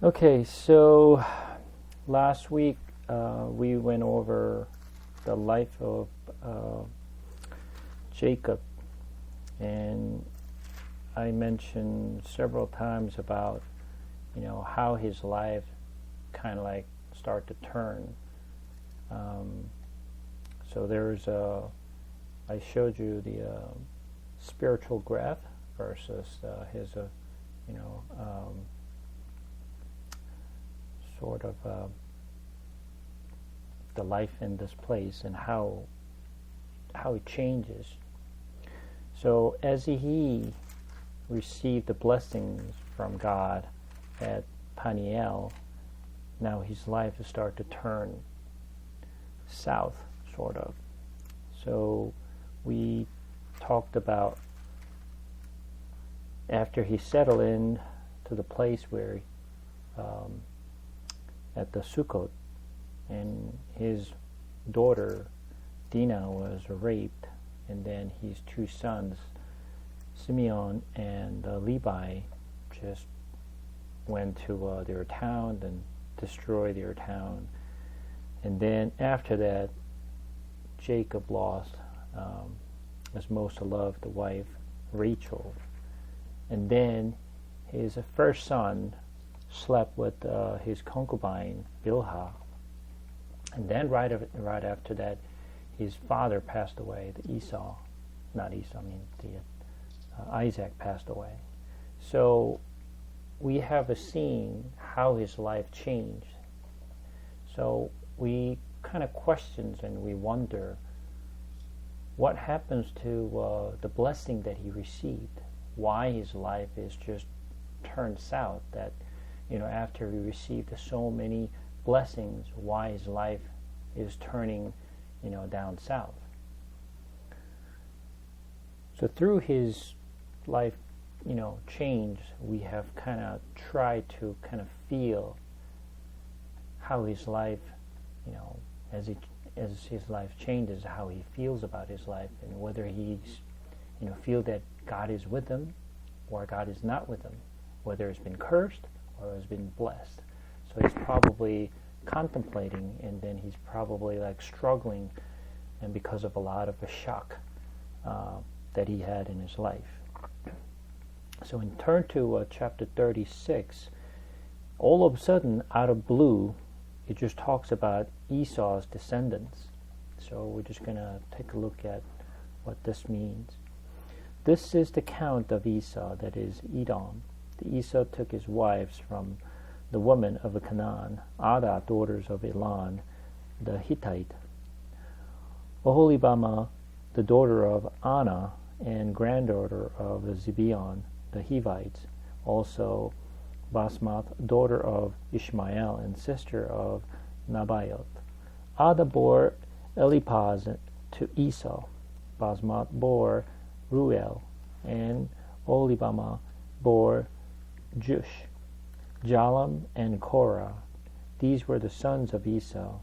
Okay, so last week we went over the life of uh, Jacob, and I mentioned several times about how his life kind of like start to turn. Um, so there's I showed you the spiritual graph versus his you know sort of the life in this place and how it changes. So as he received the blessings from God at Paniel, now his life has started to turn south, sort of. So we talked about after he settled in to the place where um, at the Sukkot, and his daughter Dinah was raped, and then his two sons Simeon and Levi just went to their town and destroyed their town. And then after that, Jacob lost his most loved wife, Rachel. And then his first son slept with his concubine, Bilhah. And then right after that, his father passed away, Isaac passed away. So we have a scene how his life changed. So we kind of questions and we wonder what happens to the blessing that he received, why his life is just turned south, that after he received so many blessings, why his life is turning down south. So through his life change, we have kind of tried to kind of feel how his life as his life changes, how he feels about his life, and whether he's feel that God is with him or God is not with him, whether it's been cursed or has been blessed. So he's probably contemplating, and then he's probably like struggling, and because of a lot of a shock that he had in his life. So in turn to chapter 36, all of a sudden, out of blue, it just talks about Esau's descendants. So we're just going to take a look at what this means. This is the count of Esau, that is Edom. The Esau took his wives from the women of Canaan, Adah, daughters of Elon, the Hittite, Oholibamah, the daughter of Anna, and granddaughter of Zibeon, the Hivites, also Basmath, daughter of Ishmael and sister of Nabaioth. Adah bore Eliphaz to Esau. Basmath bore Ruel, and Oholibamah bore Jush, Jalam, and Korah. These were the sons of Esau,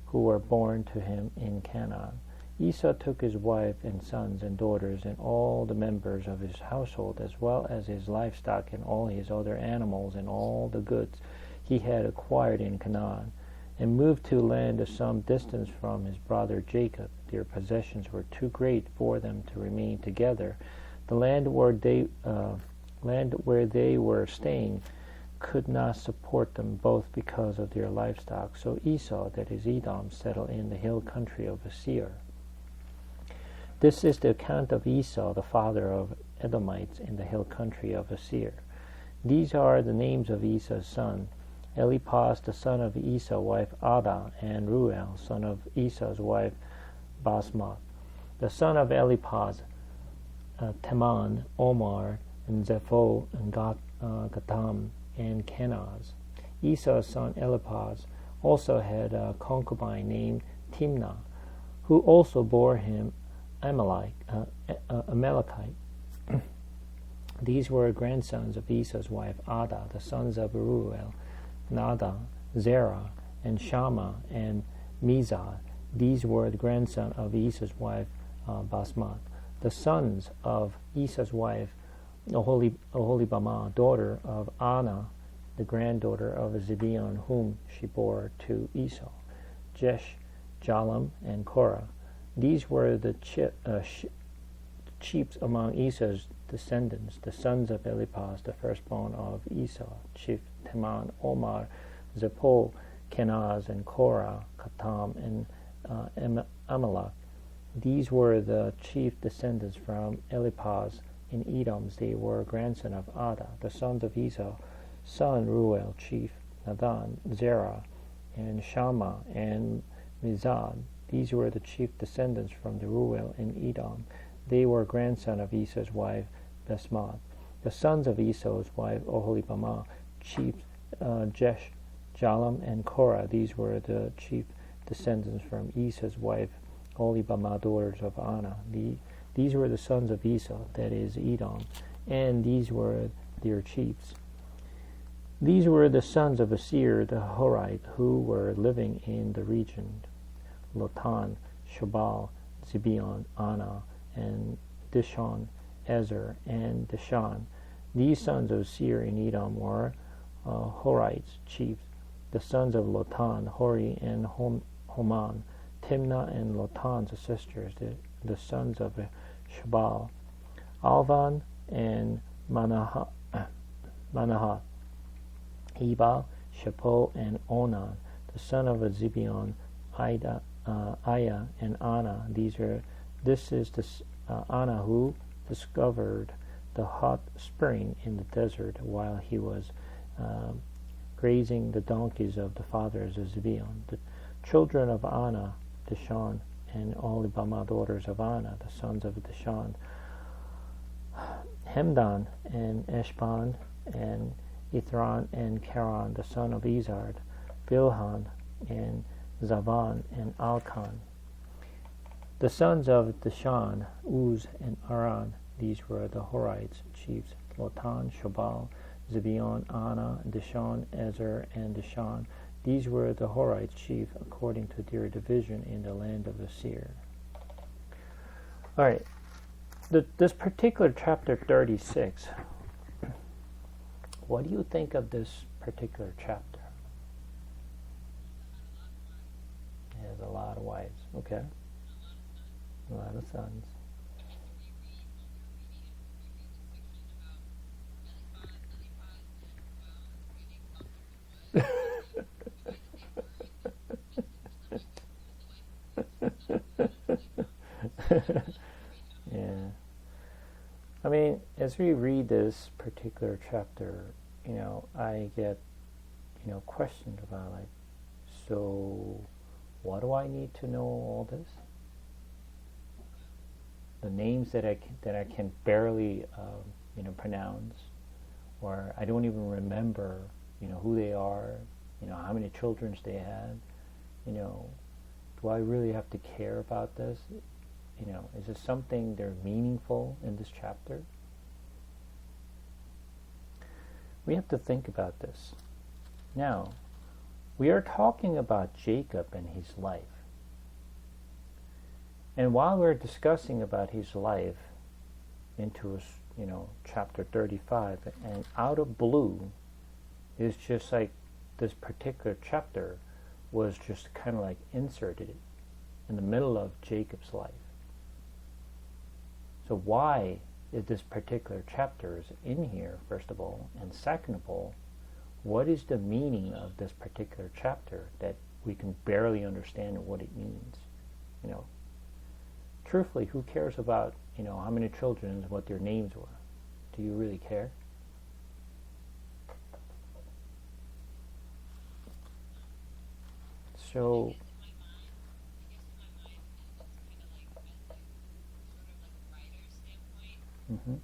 who were born to him in Canaan. Esau took his wife and sons and daughters and all the members of his household, as well as his livestock and all his other animals and all the goods he had acquired in Canaan, and moved to land some distance from his brother Jacob. Their possessions were too great for them to remain together. The land where they were staying could not support them both because of their livestock. So Esau, that is Edom, settled in the hill country of Seir. This is the account of Esau, the father of Edomites, in the hill country of Seir. These are the names of Esau's son: Eliphaz, the son of Esau's wife Adah, and Ruel, son of Esau's wife Basmath. The son of Eliphaz, Teman, Omar, and Zepho, and Gatam, and Kenaz. Esau's son Eliphaz also had a concubine named Timnah, who also bore him Amalekite. These were grandsons of Esau's wife Adah, the sons of Ruel, Nada, Zerah, and Shammah, and Mizah. These were the grandson of Esau's wife Basmath. The sons of Esau's wife Oholibamah, daughter of Anna, the granddaughter of Zibeon, whom she bore to Esau. Jesh, Jalam, and Korah. These were the chiefs among Esau's descendants, the sons of Eliphaz, the firstborn of Esau, chief Teman, Omar, Zepho, Kenaz, and Korah, Katam, and Amalek. These were the chief descendants from Eliphaz in Edom. They were grandson of Ada, the sons of Esau, son Ruel, chief Nadan, Zerah, and Shammah, and Mizad. These were the chief descendants from the Ruel in Edom. They were grandson of Esau's wife Basmath. The sons of Esau's wife Oholibamah, chief Jesh, Jalam, and Korah. These were the chief descendants from Esau's wife Oholibamah, daughters of Anna. These were the sons of Esau, that is Edom, and these were their chiefs. These were the sons of Asir the Horite, who were living in the region: Lotan, Shobal, Zibeon, Anna, and Dishon, Ezer, and Dishan. These sons of Seir in Edom were Horites, chiefs. The sons of Lotan, Hori, and Homan. Timnah and Lotan's sisters, the sons of Shobal, Alvan, and Manahath. Hebal, Shapho, and Onan, the son of Zibeon, Aya, and Anna. This is the Anna who discovered the hot spring in the desert while he was grazing the donkeys of the fathers of Zibeon. The children of Anna, Dishan, and Oholibamah, daughters of Anna, the sons of Dishan, Hemdan, and Eshban, and Ithran, and Karan, the son of Izard, Bilhan, and Zavan, and Alkan. The sons of Dishan, Uz, and Aran. These were the Horites, chiefs: Lotan, Shobal, Zibeon, Anna, Dishan, Ezer, and Dishan. These were the Horites, chief, according to their division in the land of Asir. All right, this particular chapter 36. What do you think of this particular chapter? It has a lot of wives. Okay. A lot of sons. Yeah. I mean, as we read this particular chapter, I get, questioned about, like, so why do I need to know all this? The names that I can barely, pronounce, or I don't even remember, who they are, how many children they had, do I really have to care about this? Is this something they're meaningful in this chapter? We have to think about this. Now, we are talking about Jacob and his life. And while we're discussing about his life into, chapter 35, and out of blue, it's just like this particular chapter was just kind of like inserted in the middle of Jacob's life. So why is this particular chapter in here, first of all? And second of all, what is the meaning of this particular chapter that we can barely understand what it means? Truthfully, who cares about, how many children and what their names were? Do you really care? So, mm-hmm.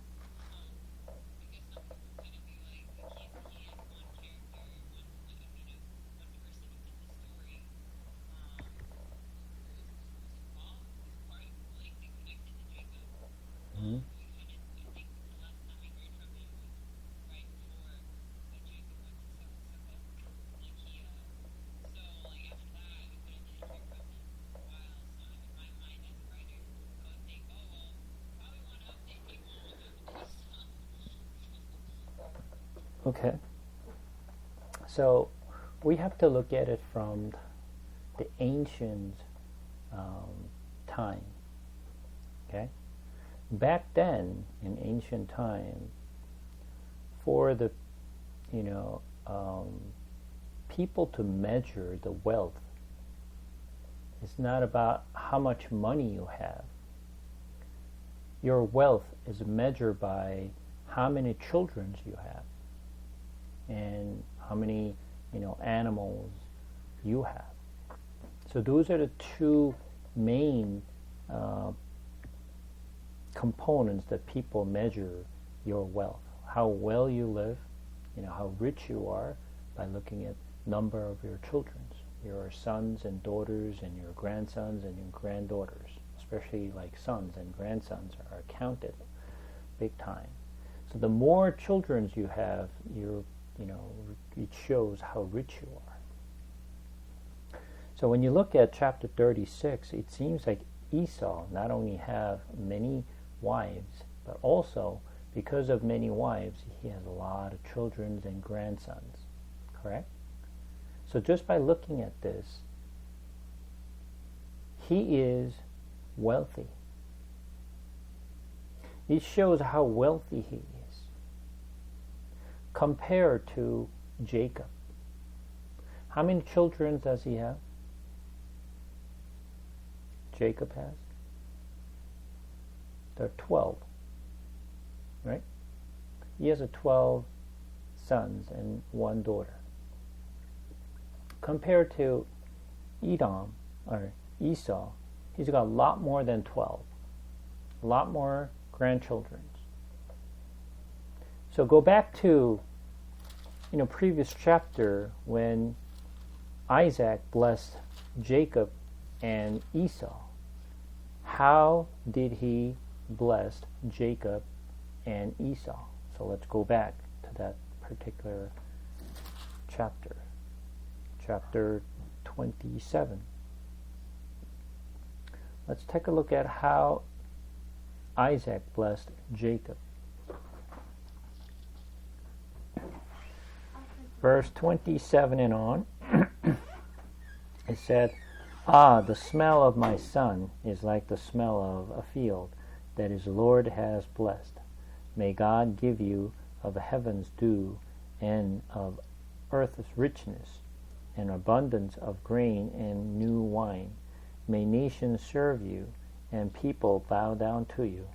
Mm-hmm. Okay. So we have to look at it from the ancient time. Okay, back then in ancient time, for the people to measure the wealth, it's not about how much money you have. Your wealth is measured by how many children you have and how many animals you have. So those are the two main components that people measure your wealth. How well you live, how rich you are, by looking at number of your children, your sons and daughters and your grandsons and your granddaughters. Especially like sons and grandsons are counted big time. So the more children you have, it shows how rich you are. So when you look at chapter 36, it seems like Esau not only have many wives, but also because of many wives, he has a lot of children and grandsons. Correct? So just by looking at this, he is wealthy. It shows how wealthy he is compared to Jacob. How many children does he have? Jacob has? There are 12. Right? He has 12 sons and one daughter. Compared to Edom or Esau, he's got a lot more than 12. A lot more grandchildren. So go back to previous chapter when Isaac blessed Jacob and Esau. How did he bless Jacob and Esau? So let's go back to that particular chapter. Chapter 27. Let's take a look at how Isaac blessed Jacob. Verse 27 and on, it said, "Ah, the smell of my son is like the smell of a field that his Lord has blessed. May God give you of the heavens dew and of earth's richness, and abundance of grain and new wine. May nations serve you, and people bow down to you.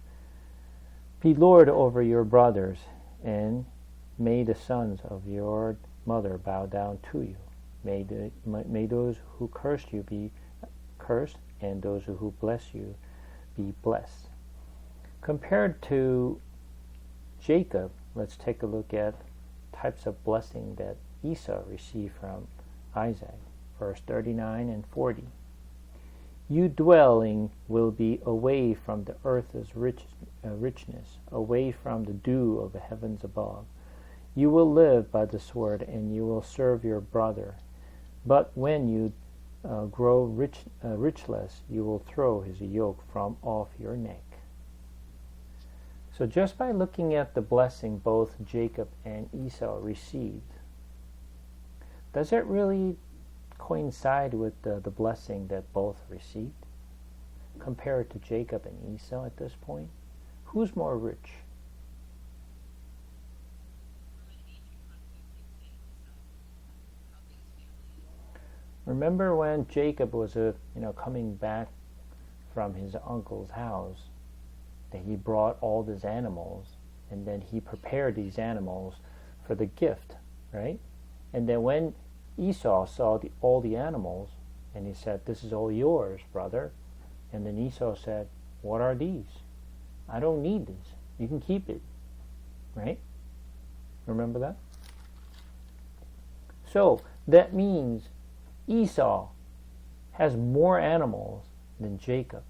Be Lord over your brothers, and may the sons of your mother bow down to you. May those who curse you be cursed, and those who bless you be blessed." Compared to Jacob, let's take a look at types of blessing that Esau received from Isaac. Verse 39 and 40. "You dwelling will be away from the earth's richness, away from the dew of the heavens above. You will live by the sword, and you will serve your brother. But when you grow richless, you will throw his yoke from off your neck." So just by looking at the blessing both Jacob and Esau received, does it really coincide with the blessing that both received? Compared to Jacob and Esau at this point, who's more rich? Remember when Jacob was coming back from his uncle's house, that he brought all these animals, and then he prepared these animals for the gift, right? And then when Esau saw all the animals, and he said, "This is all yours, brother." And then Esau said, "What are these? I don't need these. You can keep it." Right? Remember that? So that means Esau has more animals than Jacob.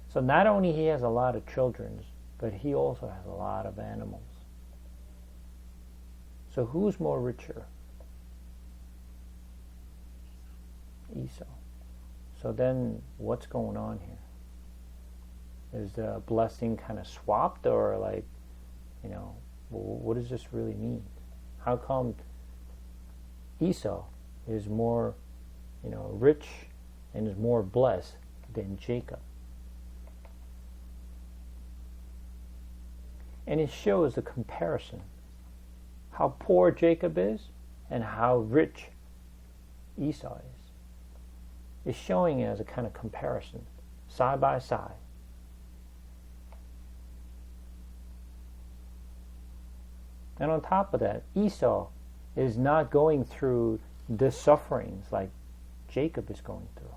So not only he has a lot of children, but he also has a lot of animals. So who's more richer? Esau. So then what's going on here? Is the blessing kind of swapped, or what does this really mean? How come Esau is more, rich and is more blessed than Jacob. And it shows a comparison. How poor Jacob is and how rich Esau is. It's showing it as a kind of comparison, side by side. And on top of that, Esau is not going through the sufferings like Jacob is going through.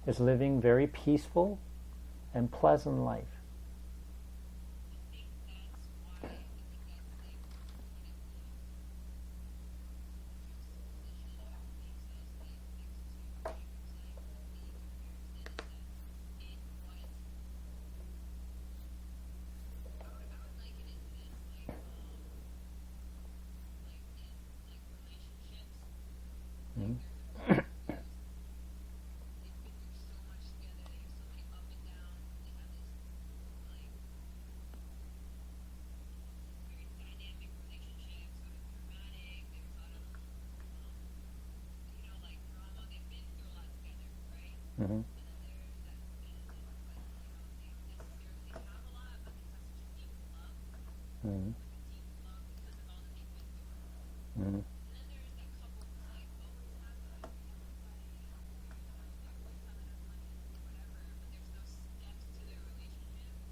Is living very peaceful and pleasant life. Mm-hmm. Mm-hmm. Mm-hmm.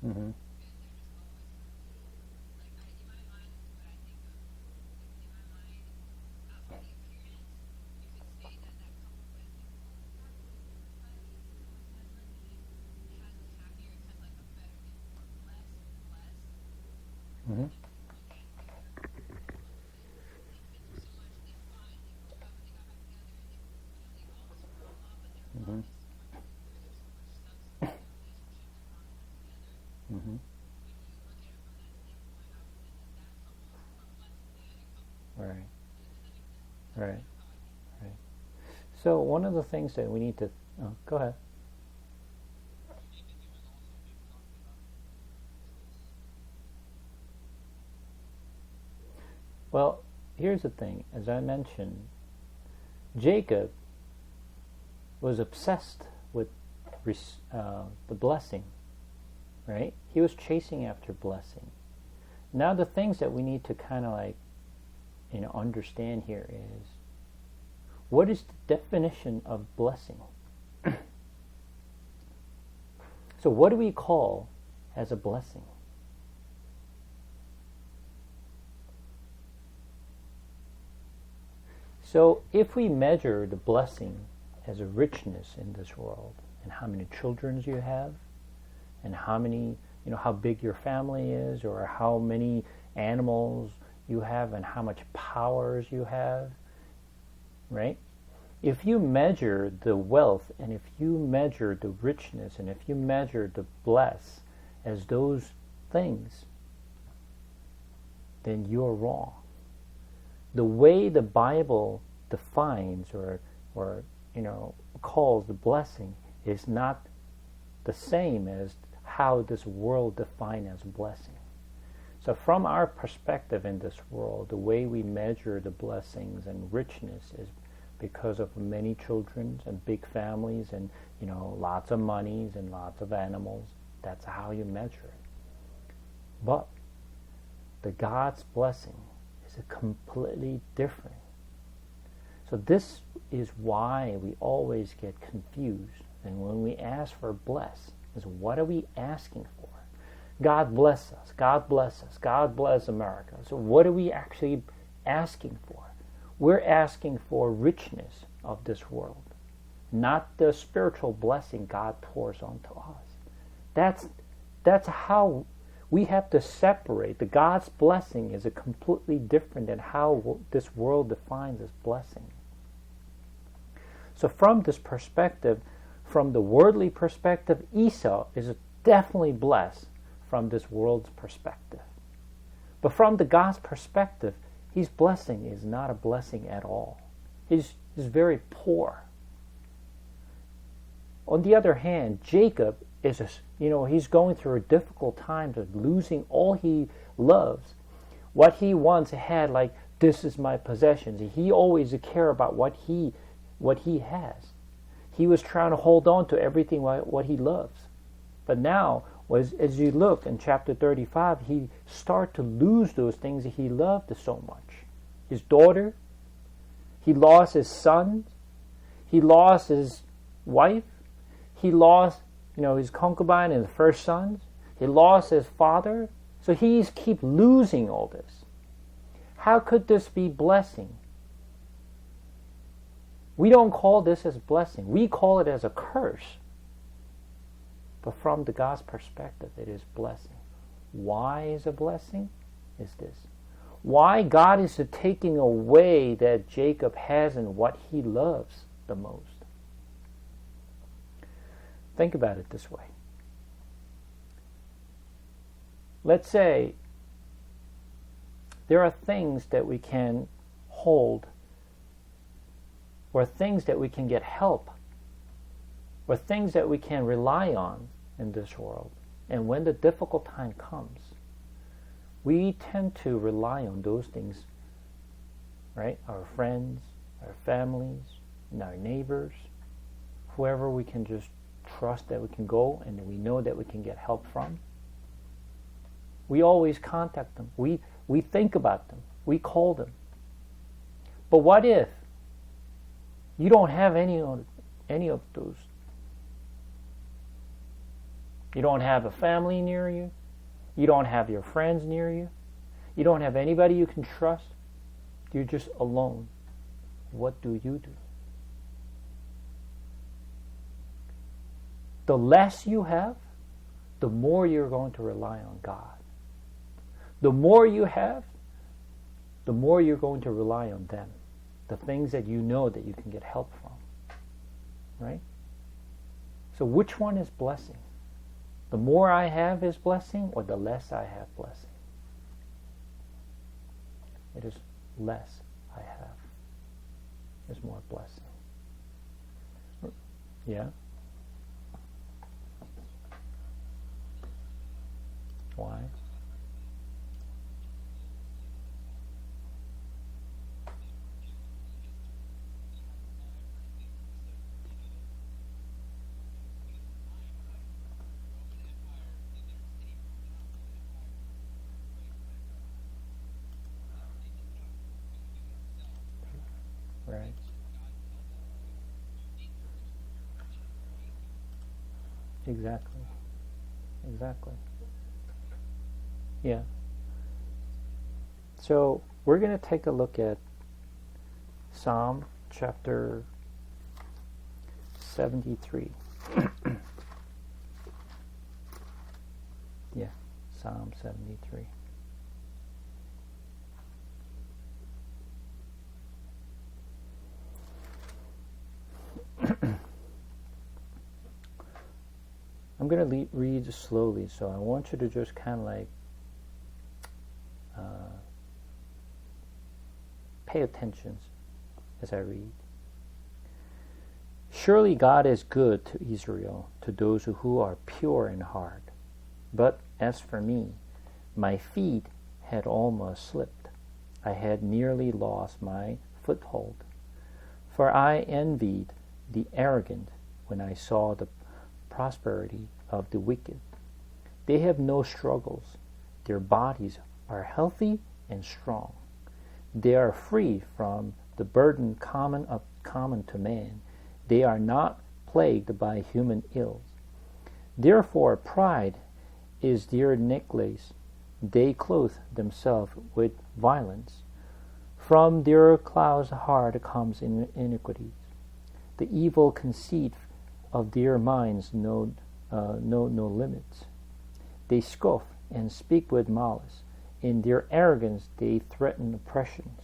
Mm-hmm. Mm-hmm. Mm-hmm. Mm-hmm. Right. Right. Right. So one of the things that we need to go ahead. Well, here's the thing. As I mentioned, Jacob was obsessed with the blessing, right? He was chasing after blessing. Now the things that we need to kind of understand here is, what is the definition of blessing? So what do we call as a blessing? So if we measure the blessing as a richness in this world, and how many children you have, and how many, how big your family is, or how many animals you have, and how much powers you have, right? If you measure the wealth, and if you measure the richness, and if you measure the bless as those things, then you're wrong. The way the Bible defines or calls the blessing is not the same as how this world defines as blessing. So from our perspective in this world, the way we measure the blessings and richness is because of many children and big families and lots of monies and lots of animals. That's how you measure it. But the God's blessing is a completely different. So this is why we always get confused. And when we ask for bless, is what are we asking for? God bless us. God bless us. God bless America. So what are we actually asking for? We're asking for richness of this world, not the spiritual blessing God pours onto us. That's how we have to separate. The God's blessing is a completely different than how this world defines as blessing. So from this perspective, from the worldly perspective, Esau is definitely blessed from this world's perspective. But from the God's perspective, his blessing is not a blessing at all. He's very poor. On the other hand, Jacob is, he's going through a difficult time of losing all he loves. What he once had, like this is my possessions. He always cared about what he has. He was trying to hold on to everything what he loves. But now, as you look in chapter 35, he started to lose those things that he loved so much. His daughter, he lost his son, he lost his wife, he lost his concubine and his first sons, he lost his father. So he's keep losing all this. How could this be blessing? We don't call this as blessing. We call it as a curse. But from the God's perspective, it is blessing. Why is a blessing? Is this. Why God is taking away that Jacob has in what he loves the most. Think about it this way. Let's say there are things that we can hold, or things that we can get help, or things that we can rely on in this world. And when the difficult time comes, we tend to rely on those things, right? Our friends, our families, and our neighbors, whoever we can just trust that we can go and that we know that we can get help from. We always contact them. We think about them. We call them. But what if you don't have any of those? You don't have a family near you. You don't have your friends near you. You don't have anybody you can trust. You're just alone. What do you do? The less you have, the more you're going to rely on God. The more you have, the more you're going to rely on them. The things that you know that you can get help from. Right? So which one is blessing? The more I have is blessing, or the less I have blessing? It is less I have is more blessing. Yeah? Why? Right. Exactly. Exactly. Yeah. So we're going to take a look at Psalm chapter 73. Yeah, Psalm 73. I'm going to read slowly, so I want you to just kind of like pay attention as I read. Surely God is good to Israel, to those who are pure in heart. But as for me, my feet had almost slipped. I had nearly lost my foothold. For I envied the arrogant when I saw the prosperity of the wicked. They have no struggles. Their bodies are healthy and strong. They are free from the burden common to man. They are not plagued by human ills. Therefore pride is their necklace. They clothe themselves with violence. From their close heart comes iniquities. The evil conceit of their minds know no limits. They scoff and speak with malice. In their arrogance they threaten oppressions.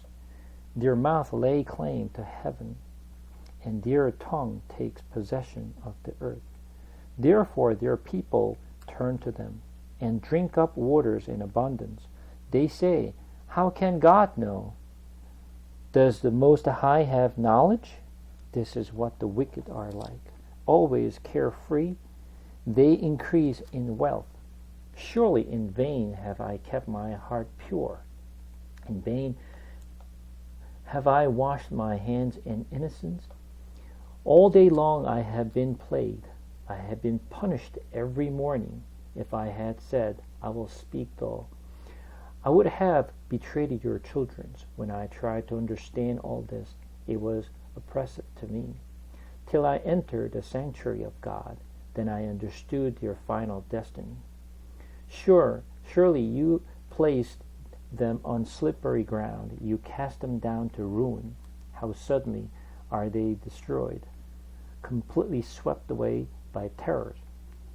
Their mouth lay claim to heaven, and their tongue takes possession of the earth. Therefore their people turn to them, and drink up waters in abundance. They say, how can God know? Does the Most High have knowledge? This is what the wicked are like, always carefree. They increase in wealth. Surely in vain have I kept my heart pure. In vain have I washed my hands in innocence? All day long I have been plagued. I have been punished every morning. If I had said, I will speak though, I would have betrayed your children. When I tried to understand all this, it was oppressive to me. Till I entered the sanctuary of God, then I understood your final destiny. Surely you placed them on slippery ground. You cast them down to ruin. How suddenly are they destroyed, completely swept away by terrors,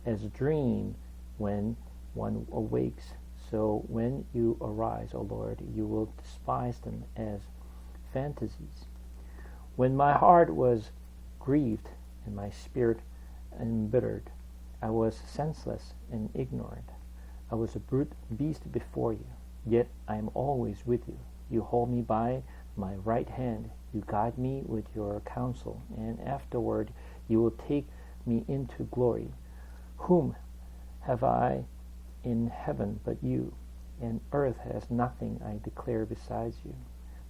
as a dream when one awakes. So when you arise, O Lord, you will despise them as fantasies. When my heart was grieved and my spirit embittered, I was senseless and ignorant. I was a brute beast before you, yet I am always with you. You hold me by my right hand. You guide me with your counsel, and afterward you will take me into glory. Whom have I in heaven but you? And earth has nothing, I declare, besides you.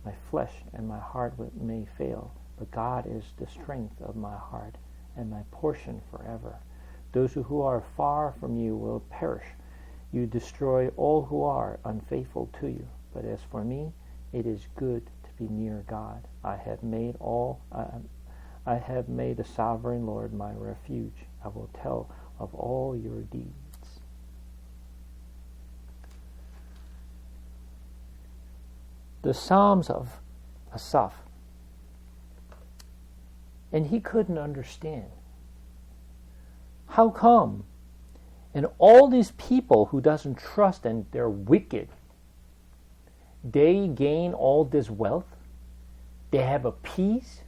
My flesh and my heart may fail, but God is the strength of my heart and my portion forever. Those who are far from you will perish. You destroy all who are unfaithful to you. But as for me, it is good to be near God. I have made the sovereign Lord my refuge. I will tell of all your deeds. The Psalms of Asaph. And he couldn't understand. How come? And all these people who doesn't trust and they're wicked, they gain all this wealth. They have a peace.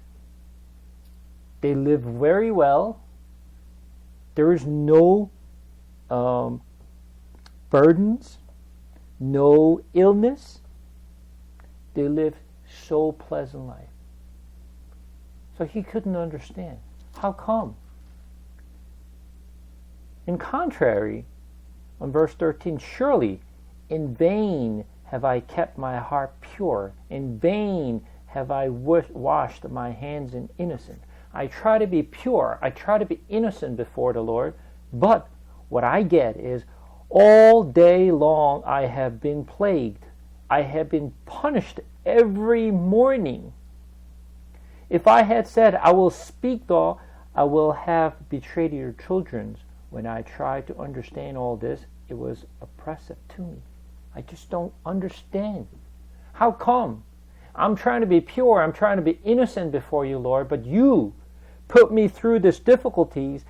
They live very well. There is no burdens, no illness. They live so pleasant life. So he couldn't understand. How come? In contrary, on verse 13, surely in vain have I kept my heart pure. In vain have I washed my hands in innocence. I try to be pure. I try to be innocent before the Lord. But what I get is all day long I have been plagued. I have been punished every morning. If I had said, I will speak though, I will have betrayed your children. When I tried to understand all this, it was oppressive to me. I just don't understand. How come? I'm trying to be pure, I'm trying to be innocent before you, Lord, but you put me through these difficulties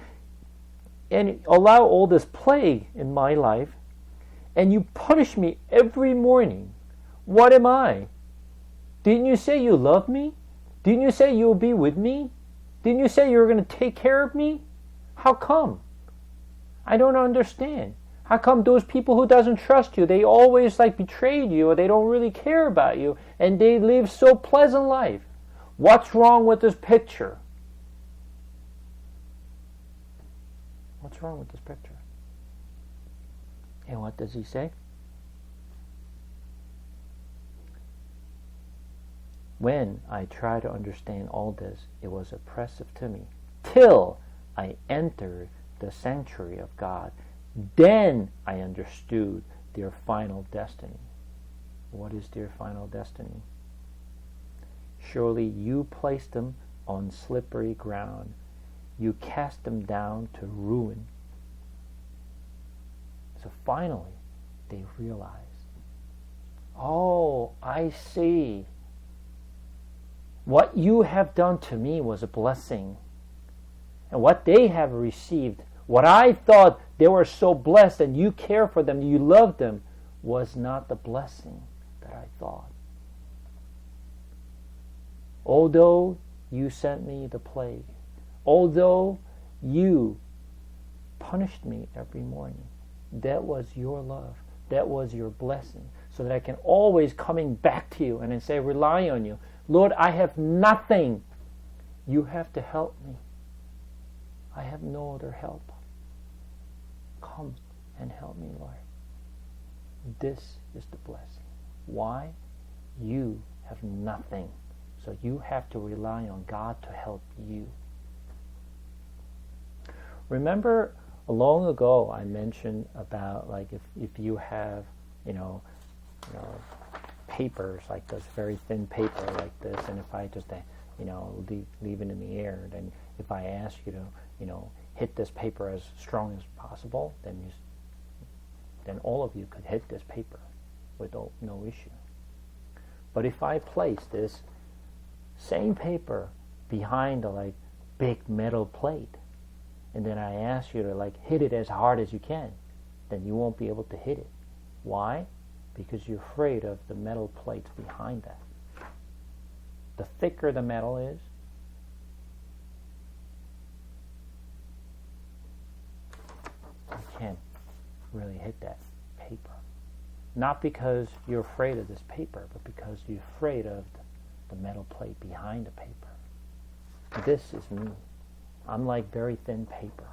and allow all this plague in my life, and you punish me every morning. What am I? Didn't you say you love me? Didn't you say you'll be with me? Didn't you say you were going to take care of me? How come? I don't understand. How come those people who doesn't trust you, they always betrayed you, or they don't really care about you, and they live so pleasant life? What's wrong with this picture? What's wrong with this picture? And what does he say? When I try to understand all this, it was oppressive to me, till I entered the sanctuary of God. Then I understood their final destiny. What is their final destiny? Surely you placed them on slippery ground. You cast them down to ruin. So finally, they realized, oh, I see. What you have done to me was a blessing. And what they have received, what I thought they were so blessed and you care for them, you love them, was not the blessing that I thought. Although you sent me the plague, although you punished me every morning, that was your love. That was your blessing. So that I can always coming back to you and then say, rely on you. Lord, I have nothing. You have to help me. I have no other help. Come and help me, Lord. This is the blessing. Why? You have nothing. So you have to rely on God to help you. Remember, long ago I mentioned about like if you have, papers like this, very thin paper like this, and if I just, leave it in the air, then if I ask you to, hit this paper as strong as possible, then all of you could hit this paper with no issue. But if I place this same paper behind a big metal plate, and then I ask you to hit it as hard as you can, then you won't be able to hit it. Why? Because you're afraid of the metal plates behind that. The thicker the metal is, you can't really hit that paper. Not because you're afraid of this paper, but because you're afraid of the metal plate behind the paper. This is me. I'm like very thin paper.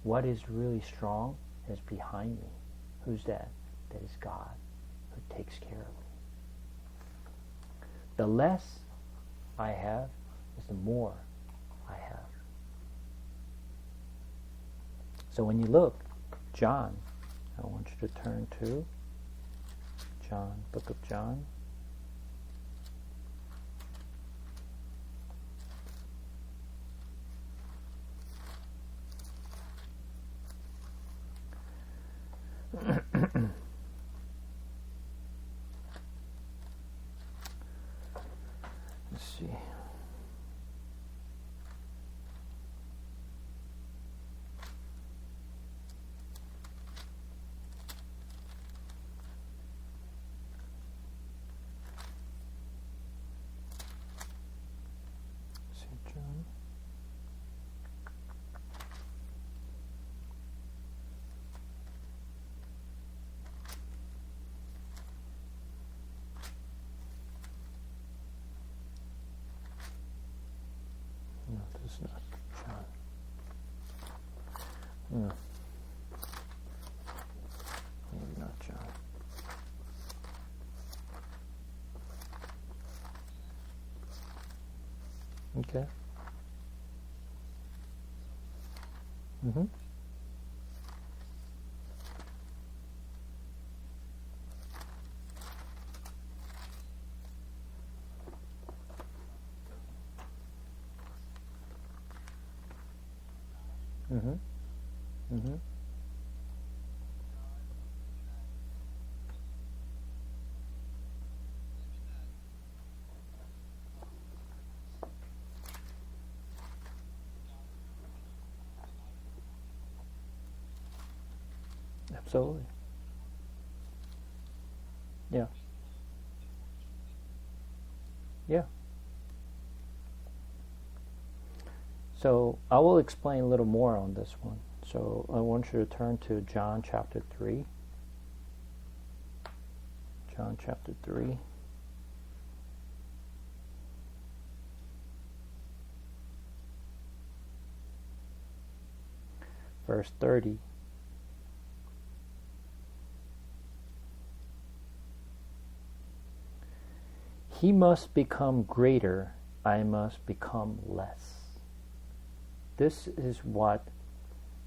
What is really strong is behind me. Who's that? That is God, who takes care of me. The less I have is the more I have. So when you look, John, I want you to turn to John, book of John. Let's see. St. John. No, this is not John. No. Maybe not John. Okay. Mm-hmm. Mm-hmm. Mm-hmm. Absolutely. Yeah. Yeah. So I will explain a little more on this one. So I want you to turn to John chapter 3. John chapter 3. Verse 30. He must become greater, I must become less. This is what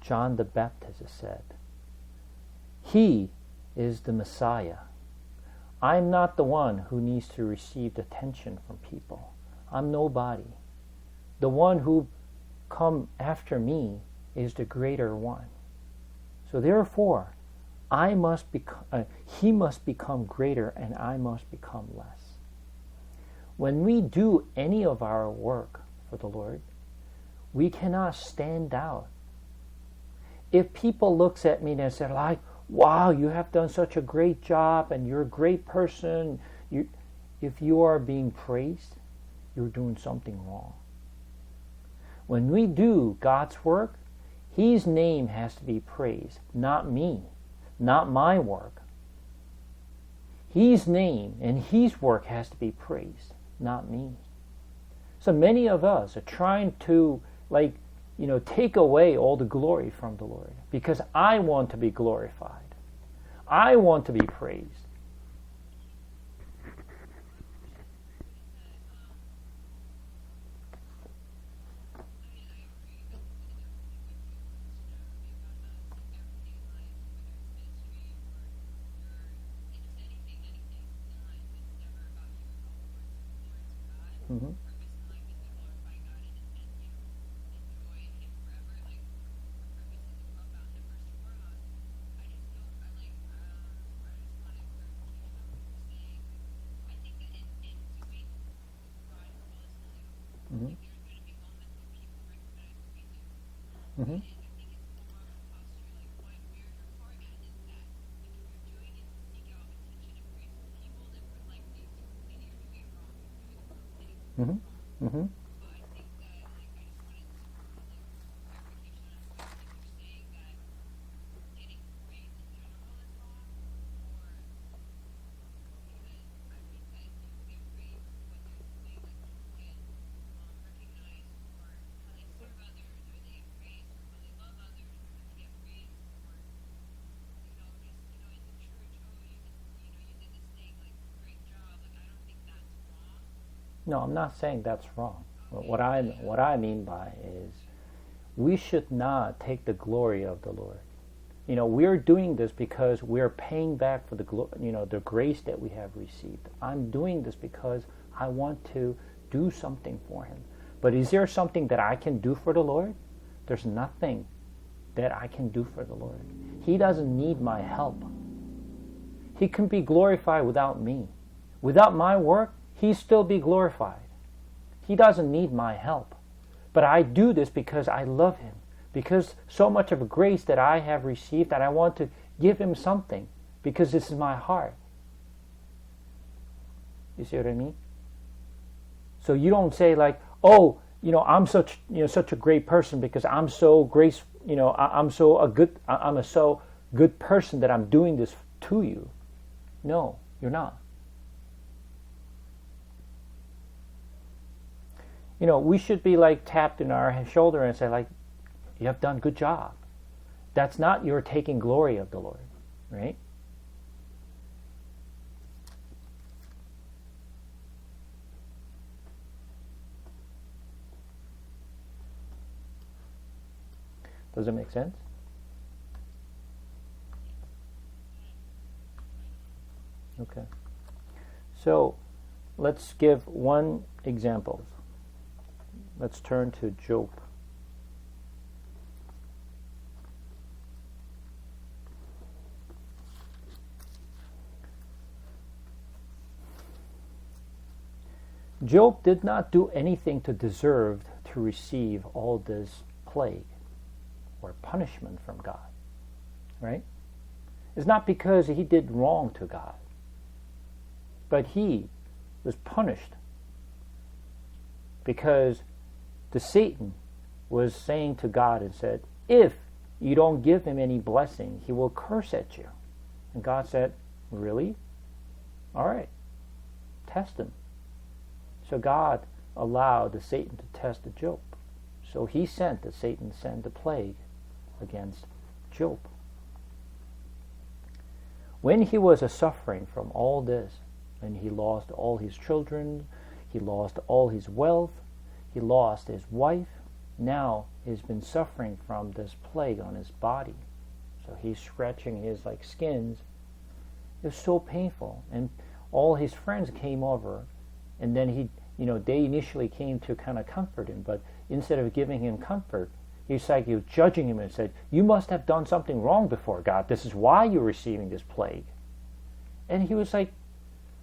John the Baptist said. He is the Messiah. I'm not the one who needs to receive attention from people. I'm nobody. The one who come after me is the greater one. So therefore, he must become greater and I must become less. When we do any of our work for the Lord, we cannot stand out. If people looks at me and say wow, you have done such a great job and you're a great person, if you are being praised, you're doing something wrong. When we do God's work, His name has to be praised, not me, not my work. His name and His work has to be praised, not me. So many of us are trying to take away all the glory from the Lord because I want to be glorified. I want to be praised. Mm-hmm. Mm-hmm. Mm-hmm. Mm-hmm. Mm-hmm. No, I'm not saying that's wrong. What I mean by is we should not take the glory of the Lord. We're doing this because we're paying back for the grace that we have received. I'm doing this because I want to do something for Him. But is there something that I can do for the Lord? There's nothing that I can do for the Lord. He doesn't need my help. He can be glorified without me. Without my work, He still be glorified. He doesn't need my help. But I do this because I love Him. Because so much of grace that I have received that I want to give Him something. Because this is my heart. You see what I mean? So you don't say like, oh, I'm such a great person because I'm so grace, I'm a so good person that I'm doing this to you. No, you're not. We should be like tapped in our shoulder and say like, you have done a good job. That's not your taking glory of the Lord, right? Does it make sense? Okay. So let's give one example. Let's turn to Job. Job did not do anything to deserve to receive all this plague or punishment from God, right? It's not because he did wrong to God, but he was punished because the Satan was saying to God and said, if you don't give him any blessing, he will curse at you. And God said, really? All right, test him. So God allowed the Satan to test Job. So Satan sent the plague against Job. When he was suffering from all this, and he lost all his children, he lost all his wealth, he lost his wife, now he's been suffering from this plague on his body. So he's scratching his skins. It was so painful. And all his friends came over, and then they initially came to kind of comfort him, but instead of giving him comfort, he's like judging him and said, you must have done something wrong before God. This is why you're receiving this plague. And he was like,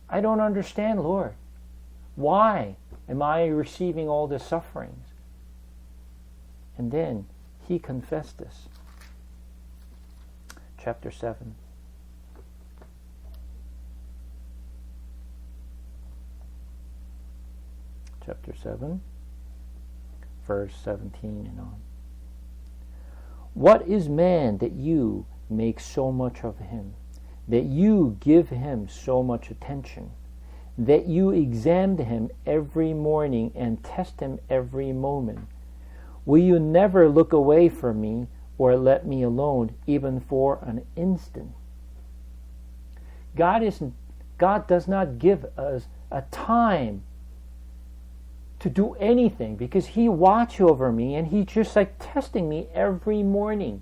I don't understand, Lord. Why am I receiving all this sufferings? And then he confessed this. Chapter 7. Chapter 7, verse 17 and on. What is man that you make so much of him, that you give him so much attention, that you examine him every morning and test him every moment? Will you never look away from me or let me alone even for an instant? God does not give us a time to do anything because he watches over me and he's just testing me every morning.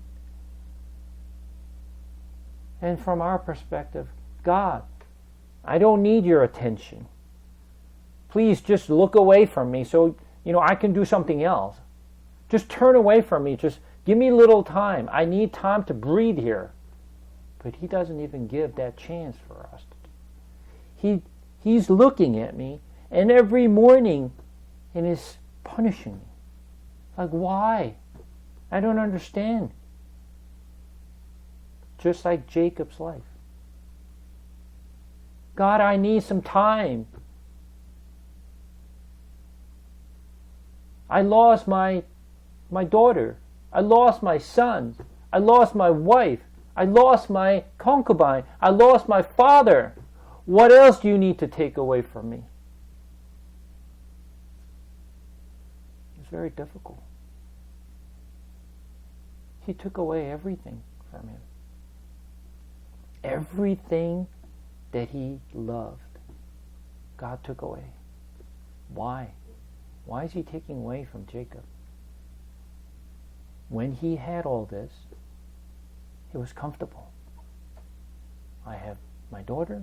And from our perspective, God, I don't need your attention. Please just look away from me so, I can do something else. Just turn away from me. Just give me a little time. I need time to breathe here. But he doesn't even give that chance for us. He's looking at me, and every morning, and is punishing me. Like, why? I don't understand. Just like Jacob's life. God, I need some time. I lost my daughter. I lost my son. I lost my wife. I lost my concubine. I lost my father. What else do you need to take away from me? It's very difficult. He took away everything from him. Everything that he loved, God took away. Why? Why is he taking away from Jacob? When he had all this, he was comfortable. I have my daughter,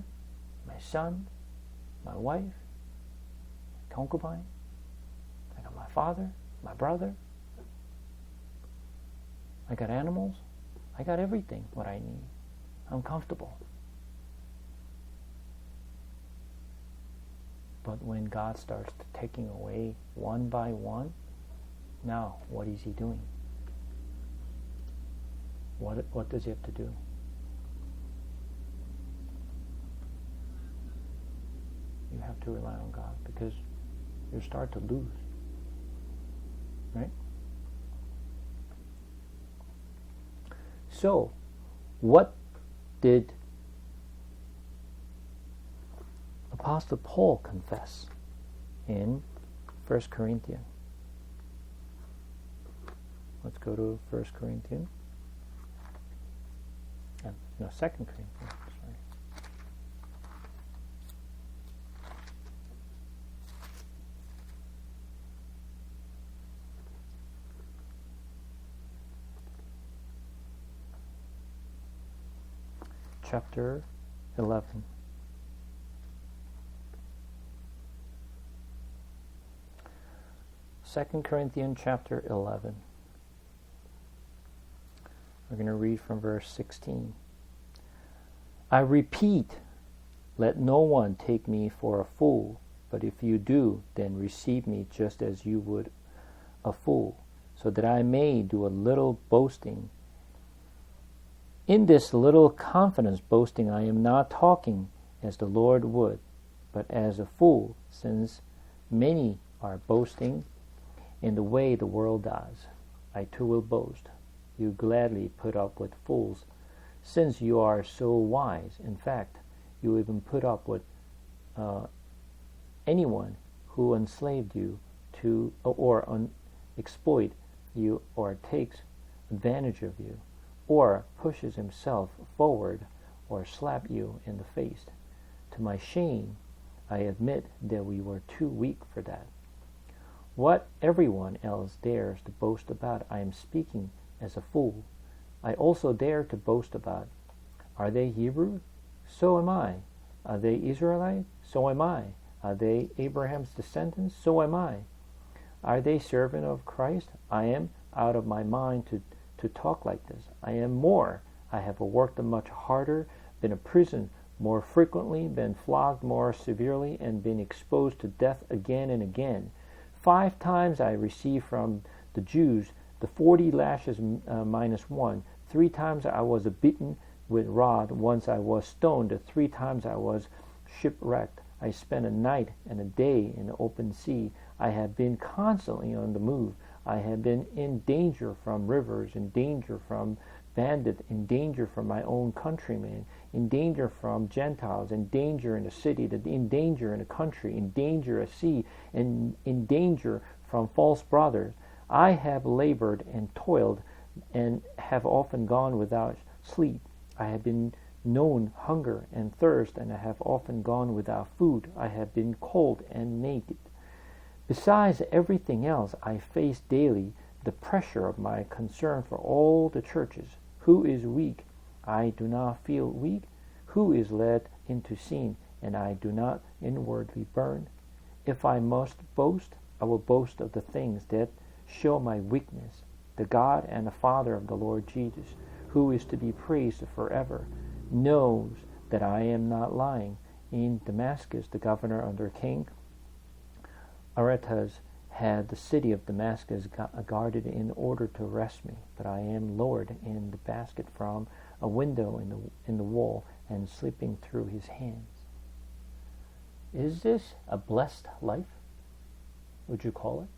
my son, my wife, my concubine. I got my father, my brother. I got animals. I got everything, what I need. I'm comfortable. But when God starts taking away one by one, now what is he doing? What does he have to do? You have to rely on God, because you start to lose. Right? So, what did Apostle Paul confess in 1 Corinthians? Let's go to 1 Corinthians. No, 2 Corinthians. Sorry. Chapter 11. Second Corinthians chapter 11. We're going to read from verse 16. I repeat, let no one take me for a fool, but if you do, then receive me just as you would a fool, so that I may do a little boasting. In this little confidence boasting I am not talking as the Lord would, but as a fool, since many are boasting in the way the world does. I too will boast. You gladly put up with fools, since you are so wise. In fact, you even put up with anyone who enslaved you to, or exploit you, or takes advantage of you, or pushes himself forward, or slap you in the face. To my shame, I admit that we were too weak for that. What everyone else dares to boast about, I am speaking as a fool. I also dare to boast about. Are they Hebrews? So am I. Are they Israelites? So am I. Are they Abraham's descendants? So am I. Are they servants of Christ? I am out of my mind to talk like this. I am more. I have worked much harder, been in prison more frequently, been flogged more severely, and been exposed to death again and again. 5 times I received from the Jews the 40 lashes minus 1. 3 times I was beaten with rod. Once I was stoned. 3 times I was shipwrecked. I spent a night and a day in the open sea. I have been constantly on the move. I have been in danger from rivers, in danger from bandits, in danger from my own countrymen, in danger from Gentiles, in danger in the city, in danger in the country, in danger at sea, and in danger from false brothers. I have labored and toiled and have often gone without sleep. I have been known hunger and thirst, and I have often gone without food. I have been cold and naked. Besides everything else, I face daily the pressure of my concern for all the churches. Who is weak? I do not feel weak. Who is led into sin? And I do not inwardly burn. If I must boast, I will boast of the things that show my weakness. The God and the Father of the Lord Jesus, who is to be praised forever, knows that I am not lying. In Damascus, the governor under King Aretas had the city of Damascus guarded in order to arrest me, but I am lowered in the basket from a window in the wall and slipping through his hands. Is this a blessed life? Would you call it?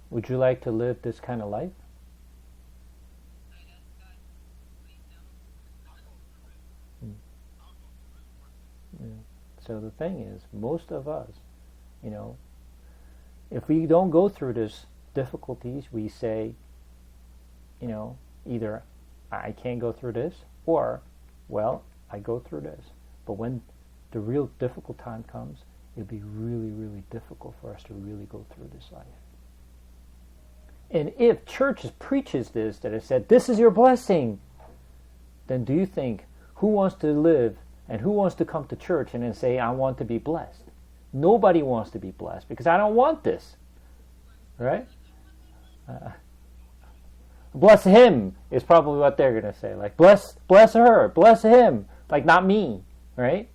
Would you like to live this kind of life? Yeah. So the thing is, most of us, if we don't go through this difficulties, we say, either I can't go through this, or, well, I go through this. But when the real difficult time comes, it'll be really, really difficult for us to really go through this life. And if church preaches this, that it said, this is your blessing, then do you think, who wants to live and who wants to come to church and then say, I want to be blessed? Nobody wants to be blessed because I don't want this. Right? Bless him is probably what they're going to say. Like, bless her, bless him. Like, not me. Right?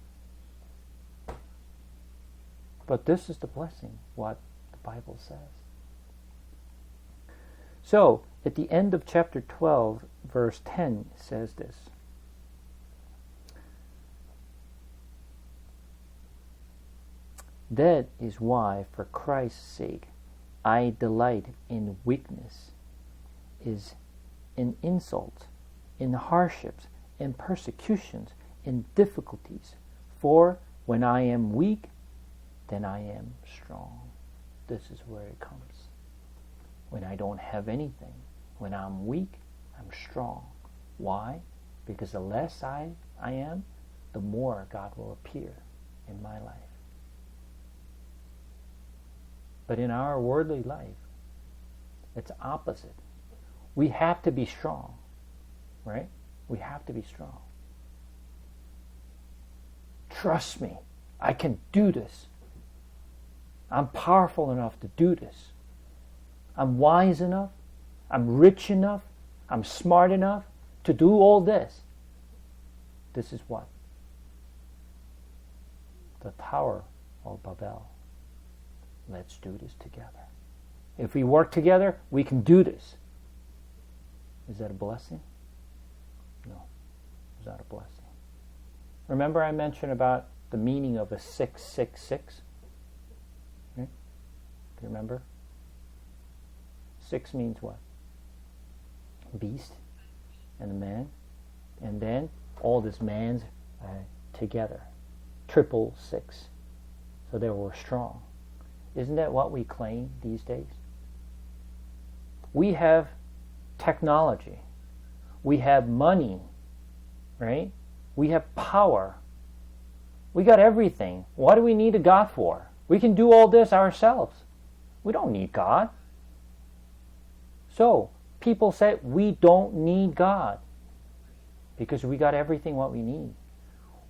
But this is the blessing, what the Bible says. So, at the end of chapter 12, verse 10 says this. That is why, for Christ's sake, I delight in weakness, in insults, in hardships, in persecutions, in difficulties. For when I am weak, then I am strong. This is where it comes. When I don't have anything, when I'm weak, I'm strong. Why? Because the less I am, the more God will appear in my life. But in our worldly life, it's opposite. We have to be strong, right? We have to be strong. Trust me, I can do this. I'm powerful enough to do this. I'm wise enough. I'm rich enough. I'm smart enough to do all this. This is what? The Tower of Babel. Let's do this together. If we work together, we can do this. Is that a blessing? No. Is that a blessing? Remember I mentioned about the meaning of a 666? Okay? Do you remember? 6 means what? Beast and a man. And then all these mans together. 666. So they were strong. Isn't that what we claim these days? We have technology. We have money, right? We have power. We got everything. What do we need a God for? We can do all this ourselves. We don't need God. So, people say we don't need God because we got everything what we need.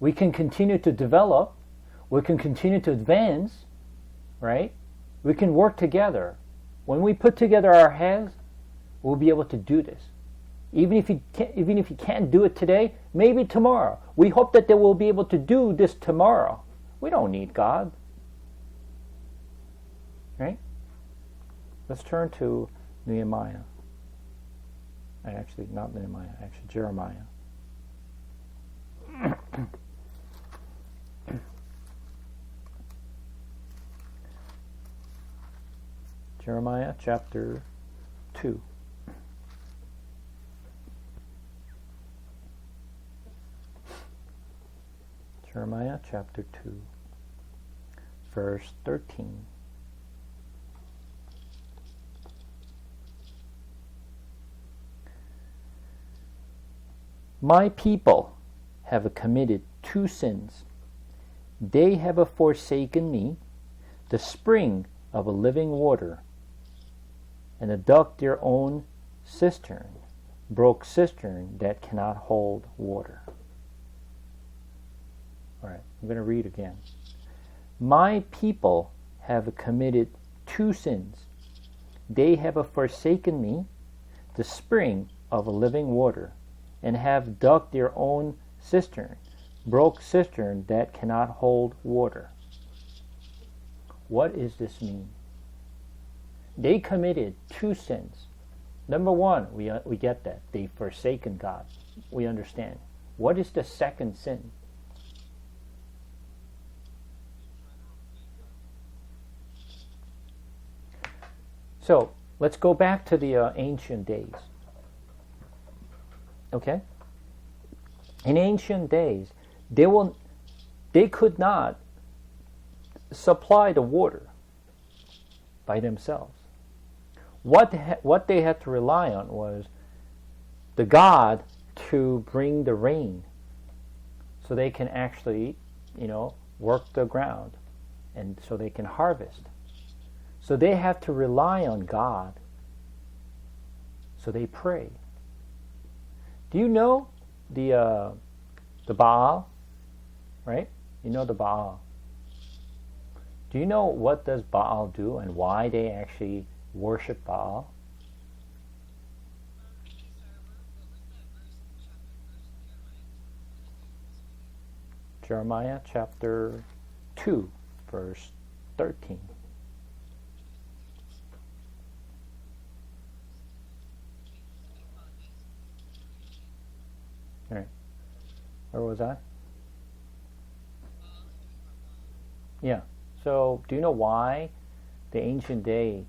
We can continue to develop. We can continue to advance, right? We can work together. When we put together our heads, we'll be able to do this. Even if you can't do it today, maybe tomorrow. We hope that they will be able to do this tomorrow. We don't need God. Right? Let's turn to Nehemiah. Actually, not Nehemiah, actually Jeremiah. Jeremiah chapter 2. Jeremiah chapter 2, verse 13. My people have committed 2 sins. They have forsaken me, the spring of a living water, and dug their own cistern, broke cistern that cannot hold water. All right, I'm going to read again. My people have committed two sins. They have forsaken me, the spring of living water, and have dug their own cistern, broke cistern that cannot hold water. What does this mean? They committed two sins. Number one, we get that. They've forsaken God. We understand. What is the second sin? So, let's go back to the ancient days. Okay? In ancient days, they could not supply the water by themselves. What they had to rely on was the God to bring the rain, so they can actually, work the ground, and so they can harvest. So they have to rely on God. So they pray. Do you know the Baal? Right? You know the Baal. Do you know what does Baal do and why they actually worship Baal? Jeremiah chapter 2, verse 13. All right. Where was I? Yeah. So, do you know why the ancient day,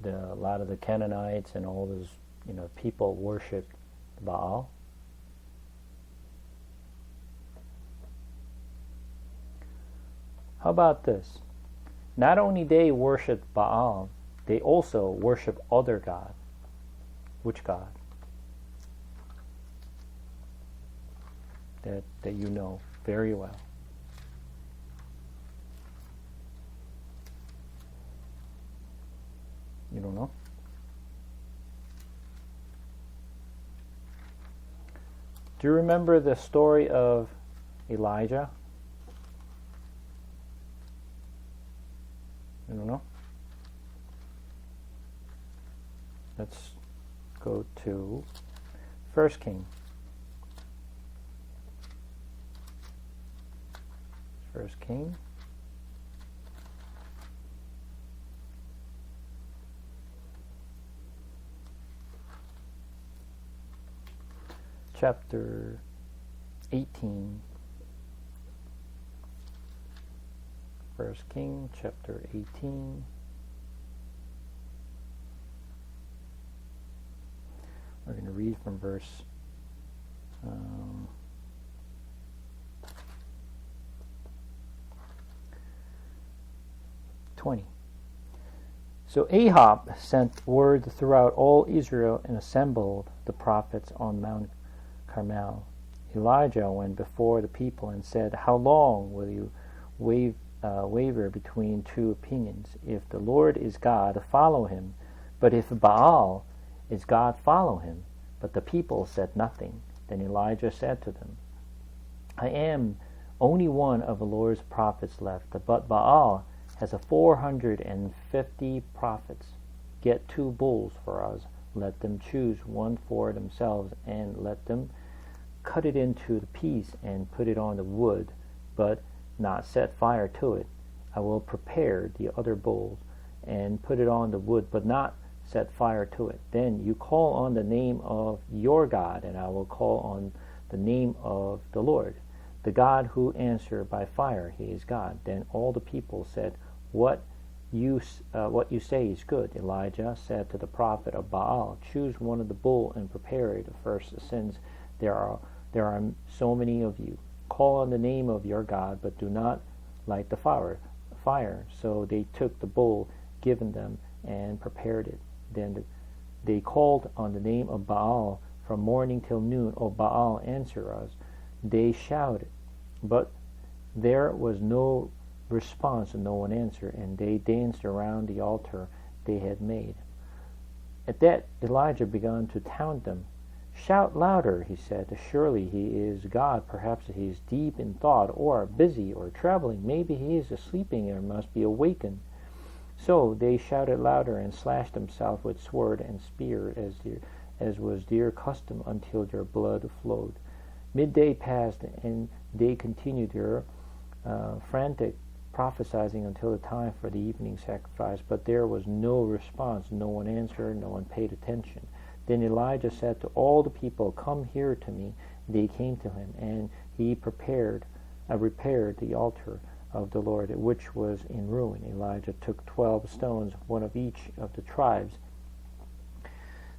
a lot of the Canaanites and all those, people worshipped Baal? How about this? Not only they worshipped Baal, they also worship other god. Which god? That you know very well. You don't know? Do you remember the story of Elijah? You don't know? Let's go to 1 King. 1 King. Chapter 18. 1 King, chapter 18. We're going to read from verse 20. So Ahab sent word throughout all Israel and assembled the prophets on Mount Carmel. Elijah went before the people and said, "How long will you waver between two opinions? If the Lord is God, follow him. But if Baal is God, follow him." But the people said nothing. Then Elijah said to them, "I am only one of the Lord's prophets left, but Baal has 450 prophets. Get 2 bulls for us. Let them choose one for themselves, and let them cut it into the piece and put it on the wood, but not set fire to it. I will prepare the other bulls and put it on the wood, but not set fire to it. Then you call on the name of your God, and I will call on the name of the Lord, the God who answers by fire. He is God." Then all the people said, What you say is good." Elijah said to the prophet of Baal, "Choose one of the bull and prepare it first, since there are so many of you. Call on the name of your God, but do not light the fire." So they took the bull given them and prepared it. Then they called on the name of Baal from morning till noon. "O Baal, answer us." They shouted, but there was no response, and no one answered, and they danced around the altar they had made. At that Elijah began to taunt them. "Shout louder," he said. "Surely he is God. Perhaps he is deep in thought, or busy, or traveling. Maybe he is sleeping or must be awakened." So they shouted louder and slashed themselves with sword and spear as was their custom until their blood flowed. Midday passed, and they continued their frantic prophesying until the time for the evening sacrifice. But there was no response. No one answered. No one paid attention. Then Elijah said to all the people, "Come here to me." They came to him, and he repaired the altar of the Lord, which was in ruin. Elijah took 12 stones, one of each of the tribes